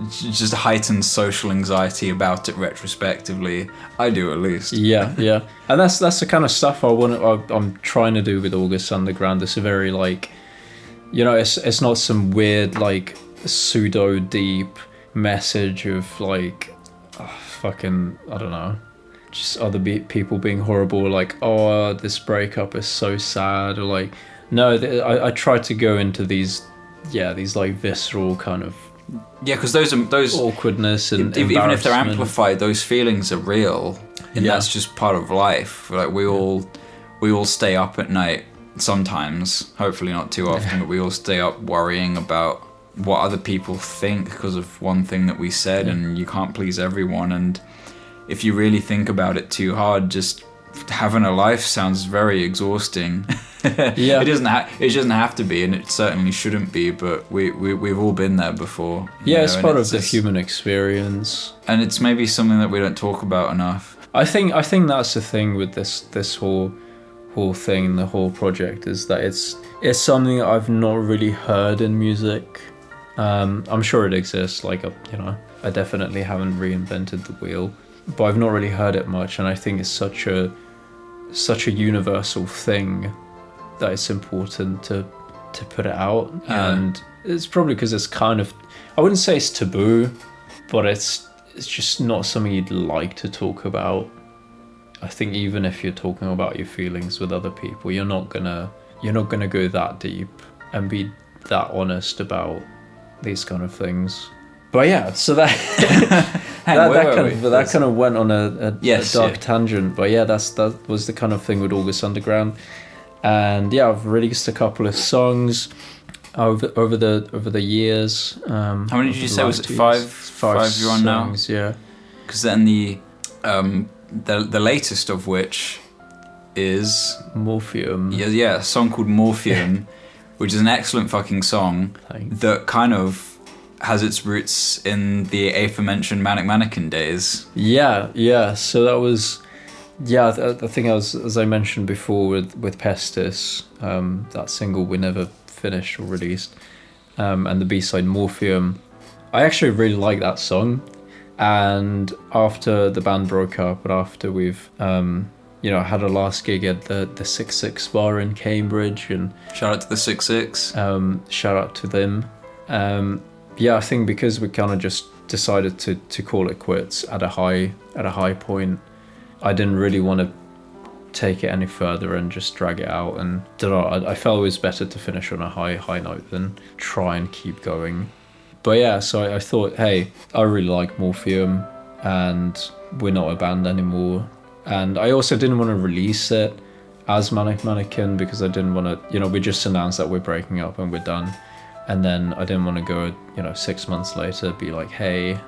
[SPEAKER 1] just heightened social anxiety about it retrospectively. I do, at least. Yeah.
[SPEAKER 2] And that's the kind of stuff I'm trying to do with August Underground. It's a very like, you know, it's not some weird like pseudo deep message of like, fucking, I don't know, just other people being horrible, like, oh, this breakup is so sad, or like, no, I try to go into these like visceral kind of,
[SPEAKER 1] because those
[SPEAKER 2] awkwardness and
[SPEAKER 1] even if they're amplified, those feelings are real, and that's just part of life. Like we all stay up at night sometimes, hopefully not too often, but we all stay up worrying about what other people think because of one thing that we said, and you can't please everyone. And if you really think about it too hard, just having a life sounds very exhausting. It doesn't have to be, and it certainly shouldn't be, but we've all been there before.
[SPEAKER 2] It's part of the human experience,
[SPEAKER 1] and it's maybe something that we don't talk about enough.
[SPEAKER 2] I think that's the thing with this whole thing, the whole project, is that it's something that I've not really heard in music. I'm sure it exists, like, you know, I definitely haven't reinvented the wheel, but I've not really heard it much, and I think it's such a universal thing that it's important to put it out. And it's probably because it's kind of, I wouldn't say it's taboo, but it's just not something you'd like to talk about. I think even if you're talking about your feelings with other people, you're not gonna go that deep and be that honest about these kind of things. But yeah, so that that kind of went on a dark tangent. But yeah, that was the kind of thing with August Underground. And yeah, I've released a couple of songs over the years.
[SPEAKER 1] How many did you say? Was it five? Five you're on
[SPEAKER 2] songs, now? Yeah.
[SPEAKER 1] Because then the latest of which is
[SPEAKER 2] Morpheum.
[SPEAKER 1] Yeah, a song called Morpheum, which is an excellent fucking song.
[SPEAKER 2] Thanks.
[SPEAKER 1] That kind of has its roots in the aforementioned Manic Mannequin days.
[SPEAKER 2] Yeah. So that was, I think as I mentioned before with Pestis, that single we never finished or released, and the B-side Morpheum. I actually really like that song, and after the band broke up, and after we've had a last gig at the 66 bar in Cambridge, and
[SPEAKER 1] shout out to the 66.
[SPEAKER 2] Shout out to them. I think because we kind of just decided to call it quits at a high point, I didn't really want to take it any further and just drag it out. And I felt it was better to finish on a high note than try and keep going. But yeah, so I thought, hey, I really like Morpheum, and we're not a band anymore. And I also didn't want to release it as Manic Mannequin because I didn't want to, we just announced that we're breaking up and we're done. And then I didn't want to go, 6 months later, be like, hey,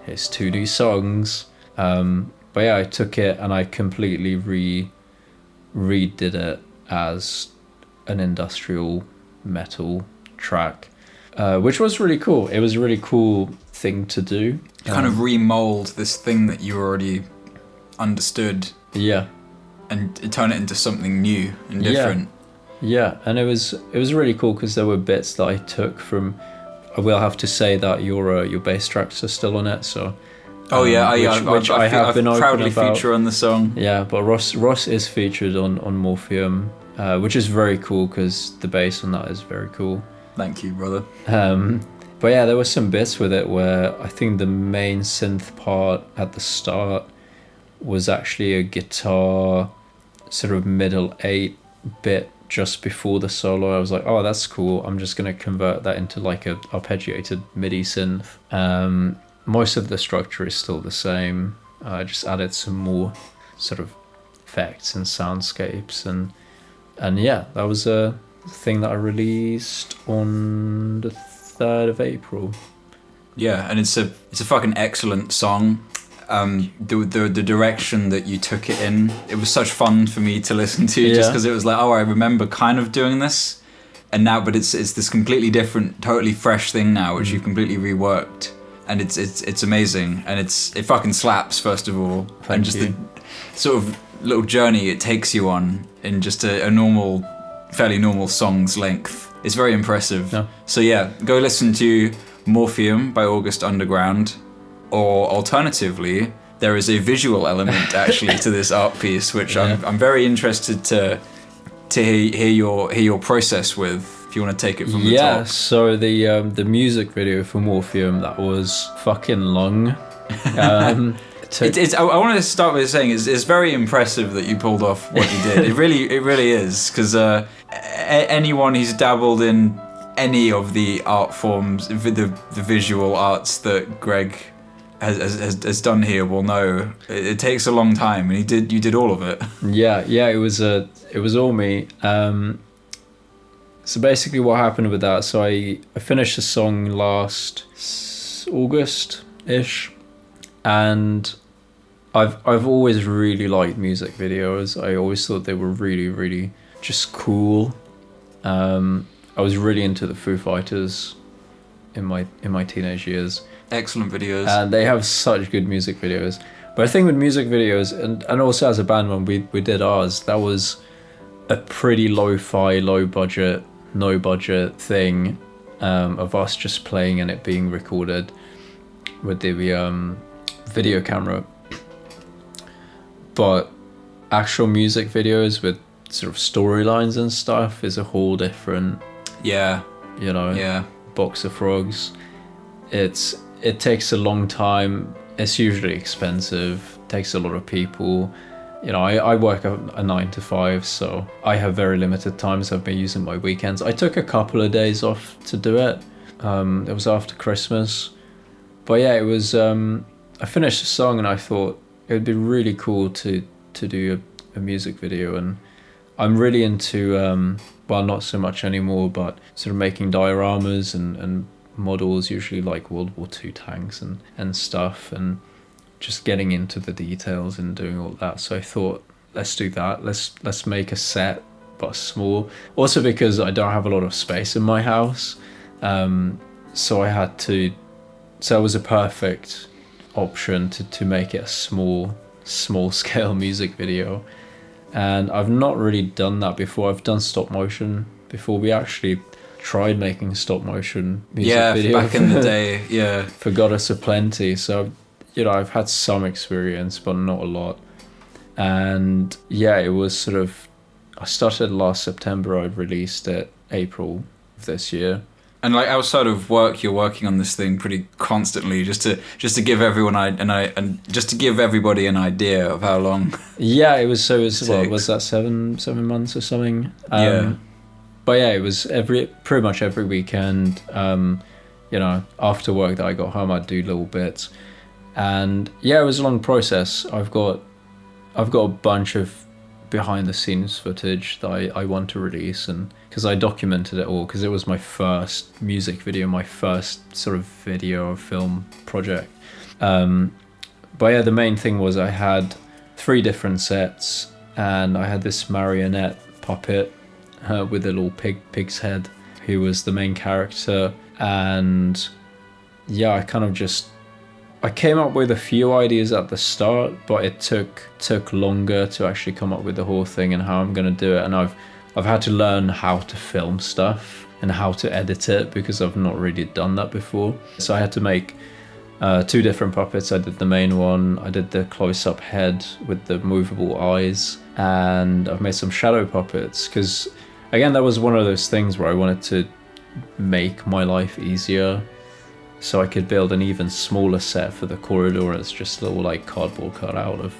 [SPEAKER 2] here's 2 new songs. But yeah, I took it and I completely redid it as an industrial metal track, which was really cool. It was a really cool thing to do.
[SPEAKER 1] You kind of remold this thing that you already understood.
[SPEAKER 2] Yeah.
[SPEAKER 1] And turn it into something new and different.
[SPEAKER 2] Yeah, and it was really cool because there were bits that I took from. I will have to say that your bass tracks are still on it, so. Which I have been
[SPEAKER 1] proudly feature on the song.
[SPEAKER 2] Yeah, but Ross is featured on Morpheum, which is very cool because the bass on that is very cool.
[SPEAKER 1] Thank you, brother.
[SPEAKER 2] But yeah, there were some bits with it where I think the main synth part at the start was actually a guitar sort of middle 8 bit just before the solo. I was like, oh, that's cool. I'm just going to convert that into like a arpeggiated MIDI synth. Most of the structure is still the same. I just added some more sort of effects and soundscapes, and yeah, that was a thing that I released on the 3rd of April.
[SPEAKER 1] Yeah, and it's a fucking excellent song. The direction that you took it in, it was such fun for me to listen to, just because it was like, oh, I remember kind of doing this, and now, but it's this completely different, totally fresh thing now, which you've completely reworked. And it's amazing, and it fucking slaps, first of all.
[SPEAKER 2] Thank you.
[SPEAKER 1] The sort of little journey it takes you on in just a normal, fairly normal song's length. It's very impressive.
[SPEAKER 2] Yeah.
[SPEAKER 1] So yeah, go listen to Morpheum by August Underground, or alternatively, there is a visual element actually to this art piece, which I'm very interested to hear your process with. If you want to take it from the top.
[SPEAKER 2] Yeah, so the music video for Morpheum, that was fucking long.
[SPEAKER 1] I want to start with saying it's very impressive that you pulled off what you did. It really is, because anyone who's dabbled in any of the art forms, the visual arts that Greg has done here will know it takes a long time, and you did all of it.
[SPEAKER 2] Yeah, it was all me. So basically what happened with that, so I finished the song last August-ish, and I've always really liked music videos. I always thought they were really, really just cool. I was really into the Foo Fighters in my teenage years.
[SPEAKER 1] Excellent videos.
[SPEAKER 2] And they have such good music videos. But I think with music videos, and also as a band when we did ours, that was a pretty lo-fi, no budget thing of us just playing and it being recorded with the video camera. But actual music videos with sort of storylines and stuff is a whole different box of frogs. It takes a long time. It's usually expensive, takes a lot of people. I work a 9 to 5, so I have very limited times. I've been using my weekends. I took a couple of days off to do it. It was after Christmas. But yeah, it was, I finished the song and I thought it would be really cool to do a music video. And I'm really into, not so much anymore, but sort of making dioramas and models, usually like World War II tanks and stuff, and just getting into the details and doing all that. So I thought, let's do that. Let's make a set, but small. Also because I don't have a lot of space in my house, so it was a perfect option to make it a small scale music video. And I've not really done that before. I've done stop motion before. We actually tried making stop motion music video
[SPEAKER 1] back in the day. Yeah,
[SPEAKER 2] for Goddess of Plenty. So I've had some experience, but not a lot. And yeah, it was sort of, I started last September. I released it April of this year.
[SPEAKER 1] And like outside of work, you're working on this thing pretty constantly, just to give everyone and just to give everybody an idea of how long.
[SPEAKER 2] Yeah, it was what was that 7 months or something? But yeah, it was pretty much every weekend. After work that I got home, I'd do little bits, and yeah, it was a long process. I've got a bunch of behind the scenes footage that I want to release, and because I documented it all, because it was my first music video, my first sort of video or film project. But yeah, the main thing was I had 3 different sets, and I had this marionette puppet with a little pig's head, who was the main character. And yeah, I came up with a few ideas at the start, but it took longer to actually come up with the whole thing and how I'm going to do it. And I've had to learn how to film stuff and how to edit it, because I've not really done that before. So I had to make 2 different puppets. I did the main one, I did the close-up head with the movable eyes, and I've made some shadow puppets, because again, that was one of those things where I wanted to make my life easier, so I could build an even smaller set for the corridor. It's just a little like cardboard cutout of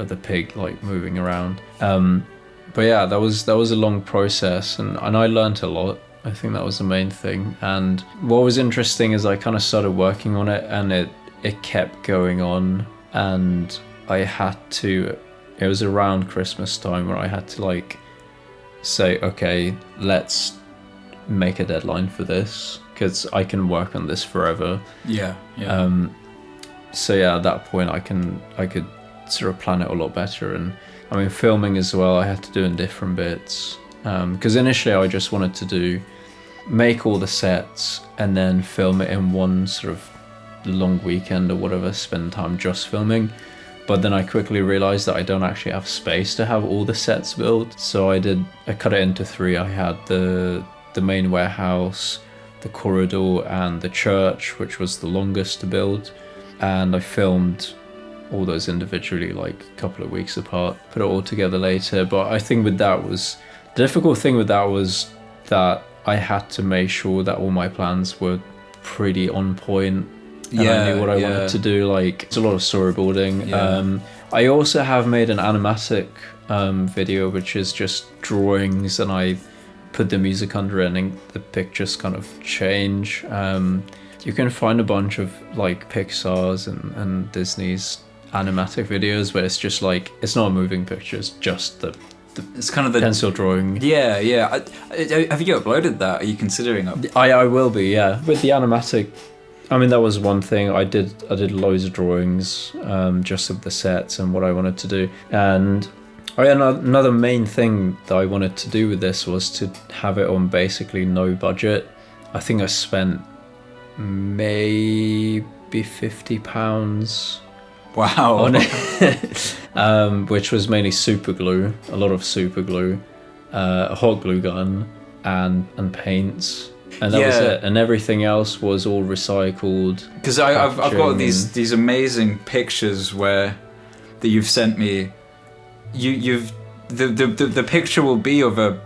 [SPEAKER 2] the pig like moving around. But yeah, that was a long process, and I learned a lot. I think that was the main thing. And what was interesting is I kind of started working on it, and it kept going on, and it was around Christmas time where I had to like say, okay, let's make a deadline for this, because I can work on this forever.
[SPEAKER 1] Yeah.
[SPEAKER 2] So yeah, at that point I could sort of plan it a lot better. And I mean, filming as well, I had to do in different bits, because initially I just wanted to make all the sets and then film it in one sort of long weekend or whatever, spend time just filming. But then I quickly realized that I don't actually have space to have all the sets built, so I cut it into 3. I had the main warehouse, the corridor, and the church, which was the longest to build, and I filmed all those individually, like a couple of weeks apart, put it all together later. But I think the difficult thing with that was that I had to make sure that all my plans were pretty on point, and I knew what I wanted to do. Like, it's a lot of storyboarding. I also have made an animatic video, which is just drawings, and I put the music under it and the pictures kind of change. You can find a bunch of like Pixar's and Disney's animatic videos where it's just like, it's not a moving picture, it's just it's kind of the pencil drawing.
[SPEAKER 1] Yeah. Have you uploaded that? Are you considering it?
[SPEAKER 2] I will be, yeah. With the animatic, I mean, that was one thing. I did loads of drawings, just of the sets and what I wanted to do. And another main thing that I wanted to do with this was to have it on basically no budget. I think I spent maybe £50 on it, which was mainly super glue, a lot of super glue, a hot glue gun, and paints. And that was it, and everything else was all recycled.
[SPEAKER 1] Because I've got these amazing pictures that you've sent me. The picture will be of a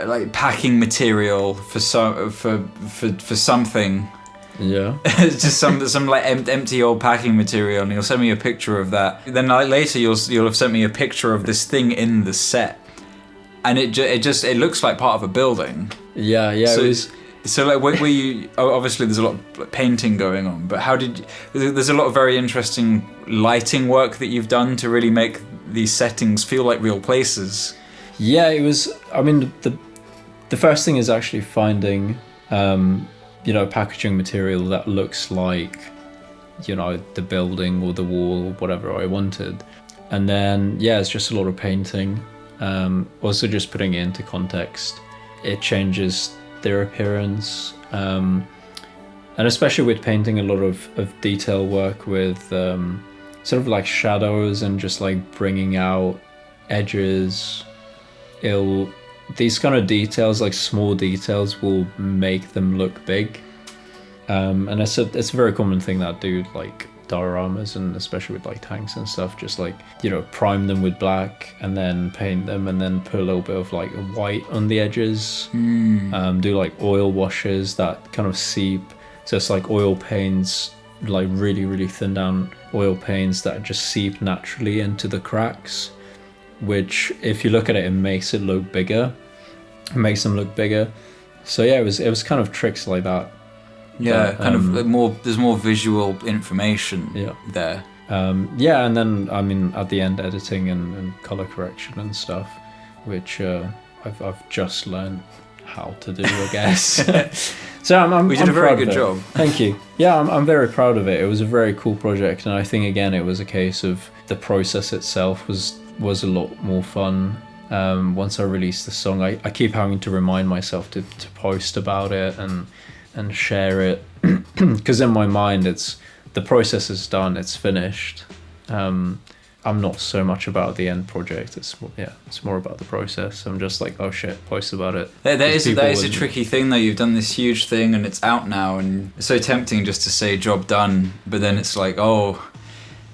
[SPEAKER 1] like packing material for something.
[SPEAKER 2] Yeah.
[SPEAKER 1] It's just some like empty old packing material, and you'll send me a picture of that. Then like later you'll have sent me a picture of this thing in the set, and it looks like part of a building.
[SPEAKER 2] Yeah.
[SPEAKER 1] So like were you? Obviously there's a lot of painting going on, but there's a lot of very interesting lighting work that you've done to really make these settings feel like real places.
[SPEAKER 2] Yeah, it was. I mean, the first thing is actually finding packaging material that looks like the building or the wall or whatever I wanted. And then it's just a lot of painting, also just putting it into context. It changes their appearance, and especially with painting, a lot of detail work with sort of like shadows and just like bringing out edges. These kind of details, like small details, will make them look big, and it's a very common thing that I do, like dioramas, and especially with like tanks and stuff, just like prime them with black and then paint them and then put a little bit of like white on the edges. Do like oil washes that kind of seep, so it's like oil paints, like really really thin down oil paints that just seep naturally into the cracks, which if you look at it, it makes it look bigger. It makes them look bigger. So yeah, it was kind of tricks like that.
[SPEAKER 1] Yeah, kind of more. There's more visual information there.
[SPEAKER 2] Yeah, and then I mean at the end editing and color correction and stuff, which I've just learned how to do, I guess. So
[SPEAKER 1] we did
[SPEAKER 2] I'm
[SPEAKER 1] a very
[SPEAKER 2] proud
[SPEAKER 1] good
[SPEAKER 2] of it.
[SPEAKER 1] job.
[SPEAKER 2] Thank you. Yeah, I'm very proud of it. It was a very cool project, and I think again it was a case of the process itself was a lot more fun. Once I released the song, I keep having to remind myself to post about it and share it, because in my mind it's the process is done, it's finished. I'm not so much about the end project. It's more about the process. I'm just like, oh shit, post about it.
[SPEAKER 1] That is a tricky thing though. You've done this huge thing and it's out now, and it's so tempting just to say job done, but then it's like, oh,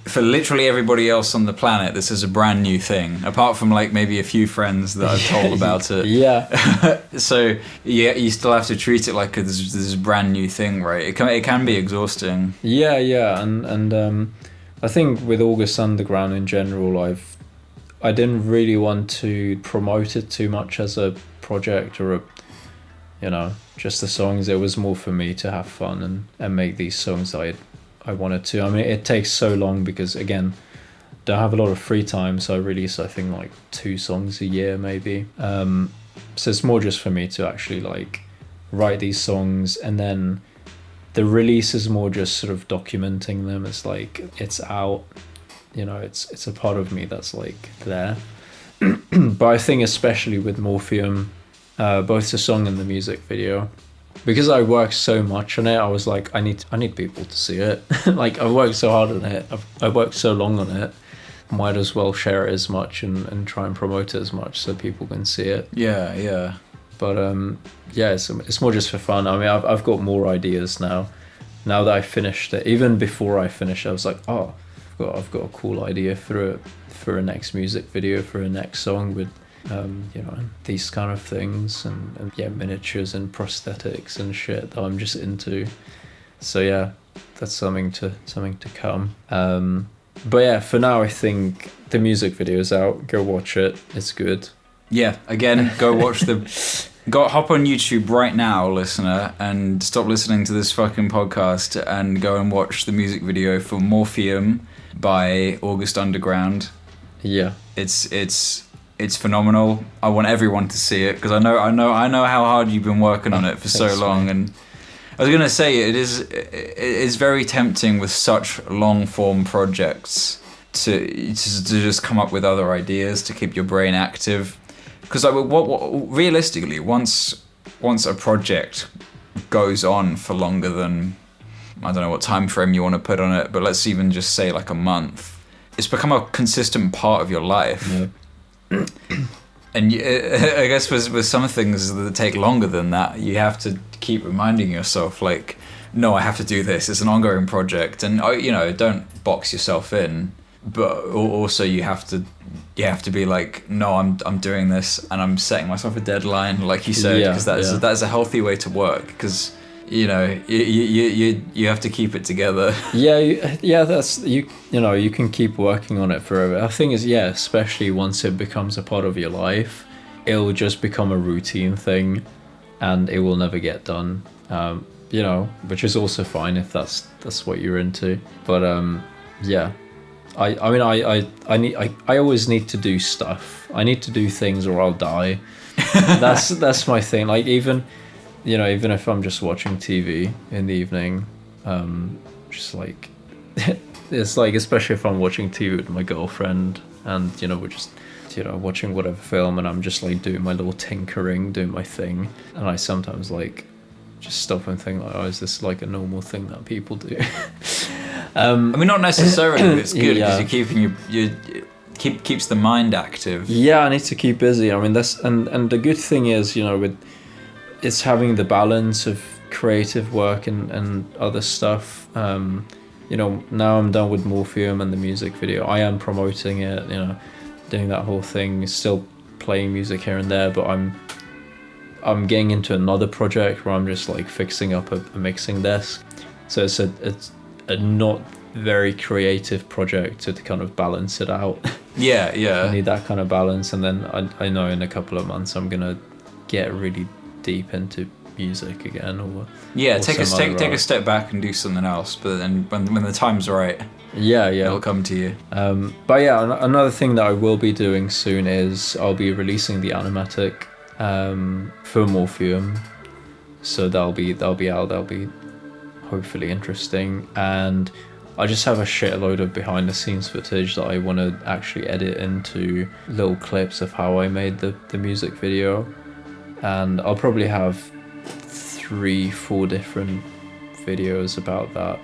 [SPEAKER 1] for literally everybody else on the planet, this is a brand new thing, apart from like maybe a few friends that I've told about it.
[SPEAKER 2] Yeah.
[SPEAKER 1] So yeah, you still have to treat it like this brand new thing, right? It can be exhausting.
[SPEAKER 2] Yeah, and I think with August Underground in general, I didn't really want to promote it too much as a project or just the songs. It was more for me to have fun and make these songs that I wanted to. I mean, it takes so long because again, don't have a lot of free time, so I release I think like 2 songs a year maybe. So it's more just for me to actually like write these songs, and then the release is more just sort of documenting them. It's like it's out, it's a part of me that's like there. But I think especially with Morpheum, both the song and the music video, because I worked so much on it, I was like, I need people to see it. Like I've worked so hard on it, I've worked so long on it, might as well share it as much and try and promote it as much so people can see it.
[SPEAKER 1] Yeah.
[SPEAKER 2] But yeah, it's more just for fun. I mean, I've got more ideas now. Now that I finished it, even before I finished, I was like, oh, I've got a cool idea for a next music video, for a next song with these kind of things and miniatures and prosthetics and shit that I'm just into. So yeah, that's something to come. But yeah, for now I think the music video is out. Go watch it. It's good.
[SPEAKER 1] Yeah, again, go watch hop on YouTube right now, listener, and stop listening to this fucking podcast and go and watch the music video for Morpheum by August Underground.
[SPEAKER 2] Yeah.
[SPEAKER 1] It's phenomenal. I want everyone to see it because I know how hard you've been working on it for so long, and I was gonna say it is very tempting with such long form projects to just come up with other ideas to keep your brain active. Because what realistically, once a project goes on for longer than, I don't know what time frame you want to put on it, but let's even just say like a month, it's become a consistent part of your life. Yeah. And I guess with some things that take longer than that, you have to keep reminding yourself, like, no, I have to do this. It's an ongoing project, and don't box yourself in. But also you have to be like, no, I'm doing this, and I'm setting myself a deadline, like you said, because that is a healthy way to work, because you have to keep it together. That's you can keep working on it forever. The thing is, especially once it becomes a part of your life, it'll just become a routine thing, and it will never get done. Which is also fine if that's what you're into. But I always need to do stuff. I need to do things or I'll die. That's my thing. Like even if I'm just watching TV in the evening, just like it's like, especially if I'm watching TV with my girlfriend and we're just watching whatever film, and I'm just like doing my little tinkering, doing my thing, and I sometimes like just stop and think like, oh, is this like a normal thing that people do? I mean, not necessarily, but it's good because you're keeping keeps the mind active.
[SPEAKER 2] Yeah, I need to keep busy. I mean, that's and the good thing is, with it's having the balance of creative work and other stuff. Now I'm done with Morpheum and the music video. I am promoting it, doing that whole thing, still playing music here and there, but I'm getting into another project where I'm just like fixing up a mixing desk. So it's a not very creative project to kind of balance it out. Yeah. I need that kind of balance, and then I know in a couple of months I'm gonna get really deep into music again, or
[SPEAKER 1] take a step back and do something else. But then when the time's right, it'll come to you.
[SPEAKER 2] But yeah, another thing that I will be doing soon is I'll be releasing the animatic for Morpheum, so that'll be out. That'll be hopefully interesting, and I just have a shitload of behind the scenes footage that I want to actually edit into little clips of how I made the music video, and I'll probably have 3-4 different videos about that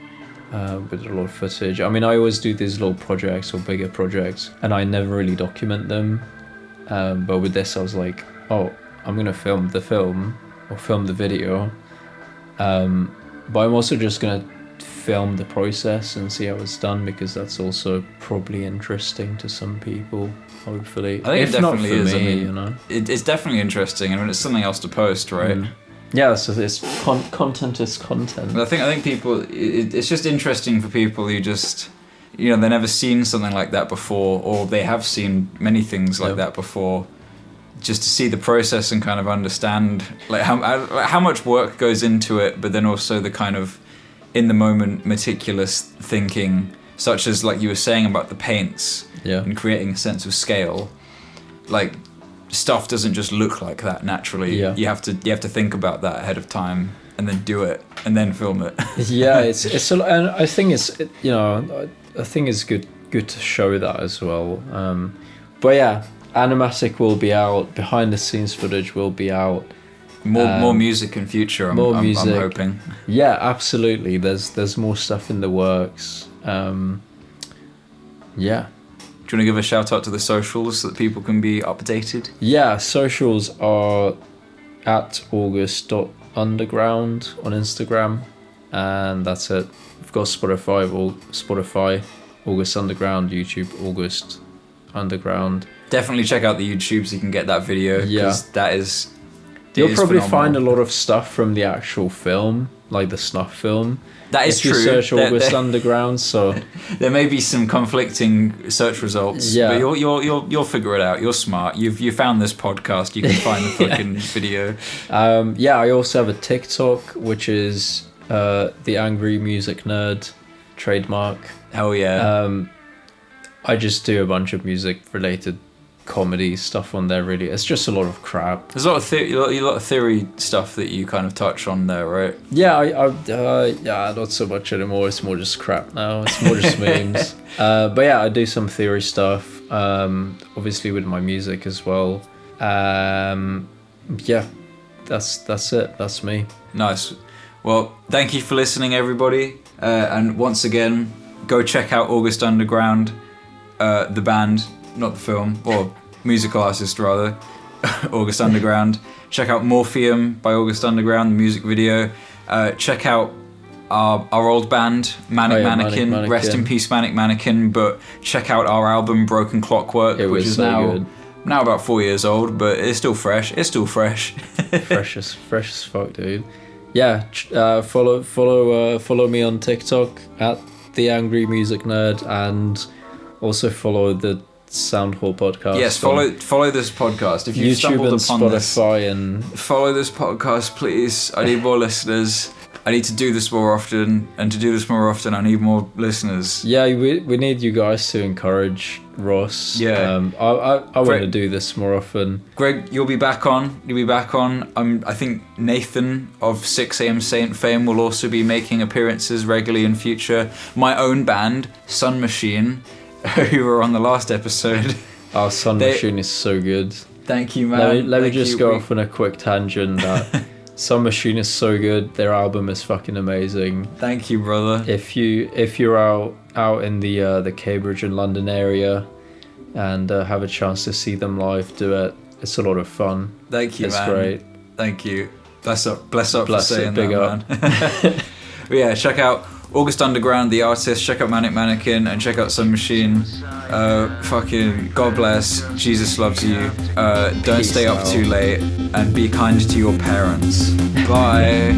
[SPEAKER 2] with a lot of footage. I mean, I always do these little projects or bigger projects and I never really document them, but with this I was like, oh, I'm gonna film the video, but I'm also just gonna film the process and see how it's done, because that's also probably interesting to some people, hopefully.
[SPEAKER 1] I think it definitely is.
[SPEAKER 2] Me,
[SPEAKER 1] I mean,
[SPEAKER 2] you know,
[SPEAKER 1] it's definitely interesting, and it's something else to post, right?
[SPEAKER 2] Yeah, so it's content is content.
[SPEAKER 1] But I think people, it's just interesting for people who just, they've never seen something like that before, or they have seen many things like that before, just to see the process and kind of understand like how much work goes into it, but then also the kind of in the moment meticulous thinking, such as like you were saying about the paints and creating a sense of scale. Like, stuff doesn't just look like that naturally. You have to think about that ahead of time and then do it and then film it.
[SPEAKER 2] it's a, and I think I think it's good to show that as well. But yeah, animatic will be out, behind the scenes footage will be out.
[SPEAKER 1] More music in future. I'm hoping.
[SPEAKER 2] Yeah, absolutely. There's more stuff in the works. Yeah.
[SPEAKER 1] Do you want to give a shout out to the socials so that people can be updated?
[SPEAKER 2] Yeah, socials are at august.underground on Instagram, and that's it. We've got Spotify, August Underground, YouTube, August Underground.
[SPEAKER 1] Definitely check out the YouTube so you can get that video, because that is.
[SPEAKER 2] You'll probably find a lot of stuff from the actual film, like the snuff film.
[SPEAKER 1] That is true.
[SPEAKER 2] If you search August Underground, so
[SPEAKER 1] there may be some conflicting search results.
[SPEAKER 2] Yeah.
[SPEAKER 1] But you'll figure it out. You're smart. You found this podcast. You can find the fucking video.
[SPEAKER 2] I also have a TikTok, which is the Angry Music Nerd trademark.
[SPEAKER 1] Hell yeah.
[SPEAKER 2] I just do a bunch of music related comedy stuff on there. Really, it's just a lot of crap.
[SPEAKER 1] There's a lot of theory stuff that you kind of touch on there, right?
[SPEAKER 2] Not so much anymore. It's more just crap now. It's more just memes. But yeah, I do some theory stuff, obviously with my music as well. That's it. That's me.
[SPEAKER 1] Nice. Well, thank you for listening, everybody, and once again, go check out August Underground, the band, not the film, or musical artist rather, August Underground. Check out Morpheum by August Underground, the music video. Check out our old band, Manic Mannequin. Rest in peace, Manic Mannequin. But check out our album, Broken Clockwork, which is now about 4 years old, but it's still fresh. fresh as fuck, dude. Yeah, follow me on TikTok at the Angry Music Nerd, and also follow the Sound Hall podcast. Yes, follow this podcast. If you've
[SPEAKER 2] YouTube and
[SPEAKER 1] upon
[SPEAKER 2] Spotify and
[SPEAKER 1] follow this podcast, please. I need more listeners. I need to do this more often, and to do this more often, I need more listeners.
[SPEAKER 2] Yeah, we need you guys to encourage Ross.
[SPEAKER 1] Yeah,
[SPEAKER 2] I want to do this more often.
[SPEAKER 1] Greg, you'll be back on. I think Nathan of 6am Saint fame will also be making appearances regularly in future. My own band, Sun Machine, who were on the last episode.
[SPEAKER 2] Our Sun Machine is so good.
[SPEAKER 1] Thank you, man.
[SPEAKER 2] Let me just go off on a quick tangent that Sun Machine is so good. Their album is fucking amazing.
[SPEAKER 1] Thank you, brother.
[SPEAKER 2] If you're out in the Cambridge and London area and have a chance to see them live, do it. It's a lot of fun.
[SPEAKER 1] Thank you,
[SPEAKER 2] man.
[SPEAKER 1] It's great. Thank you. Bless up for saying
[SPEAKER 2] big
[SPEAKER 1] that,
[SPEAKER 2] up.
[SPEAKER 1] Man. But yeah, check out August Underground, the artist. Check out Manic Mannequin and check out Sun Machine. Fucking God bless. Jesus loves you. Don't stay up too late and be kind to your parents. Bye.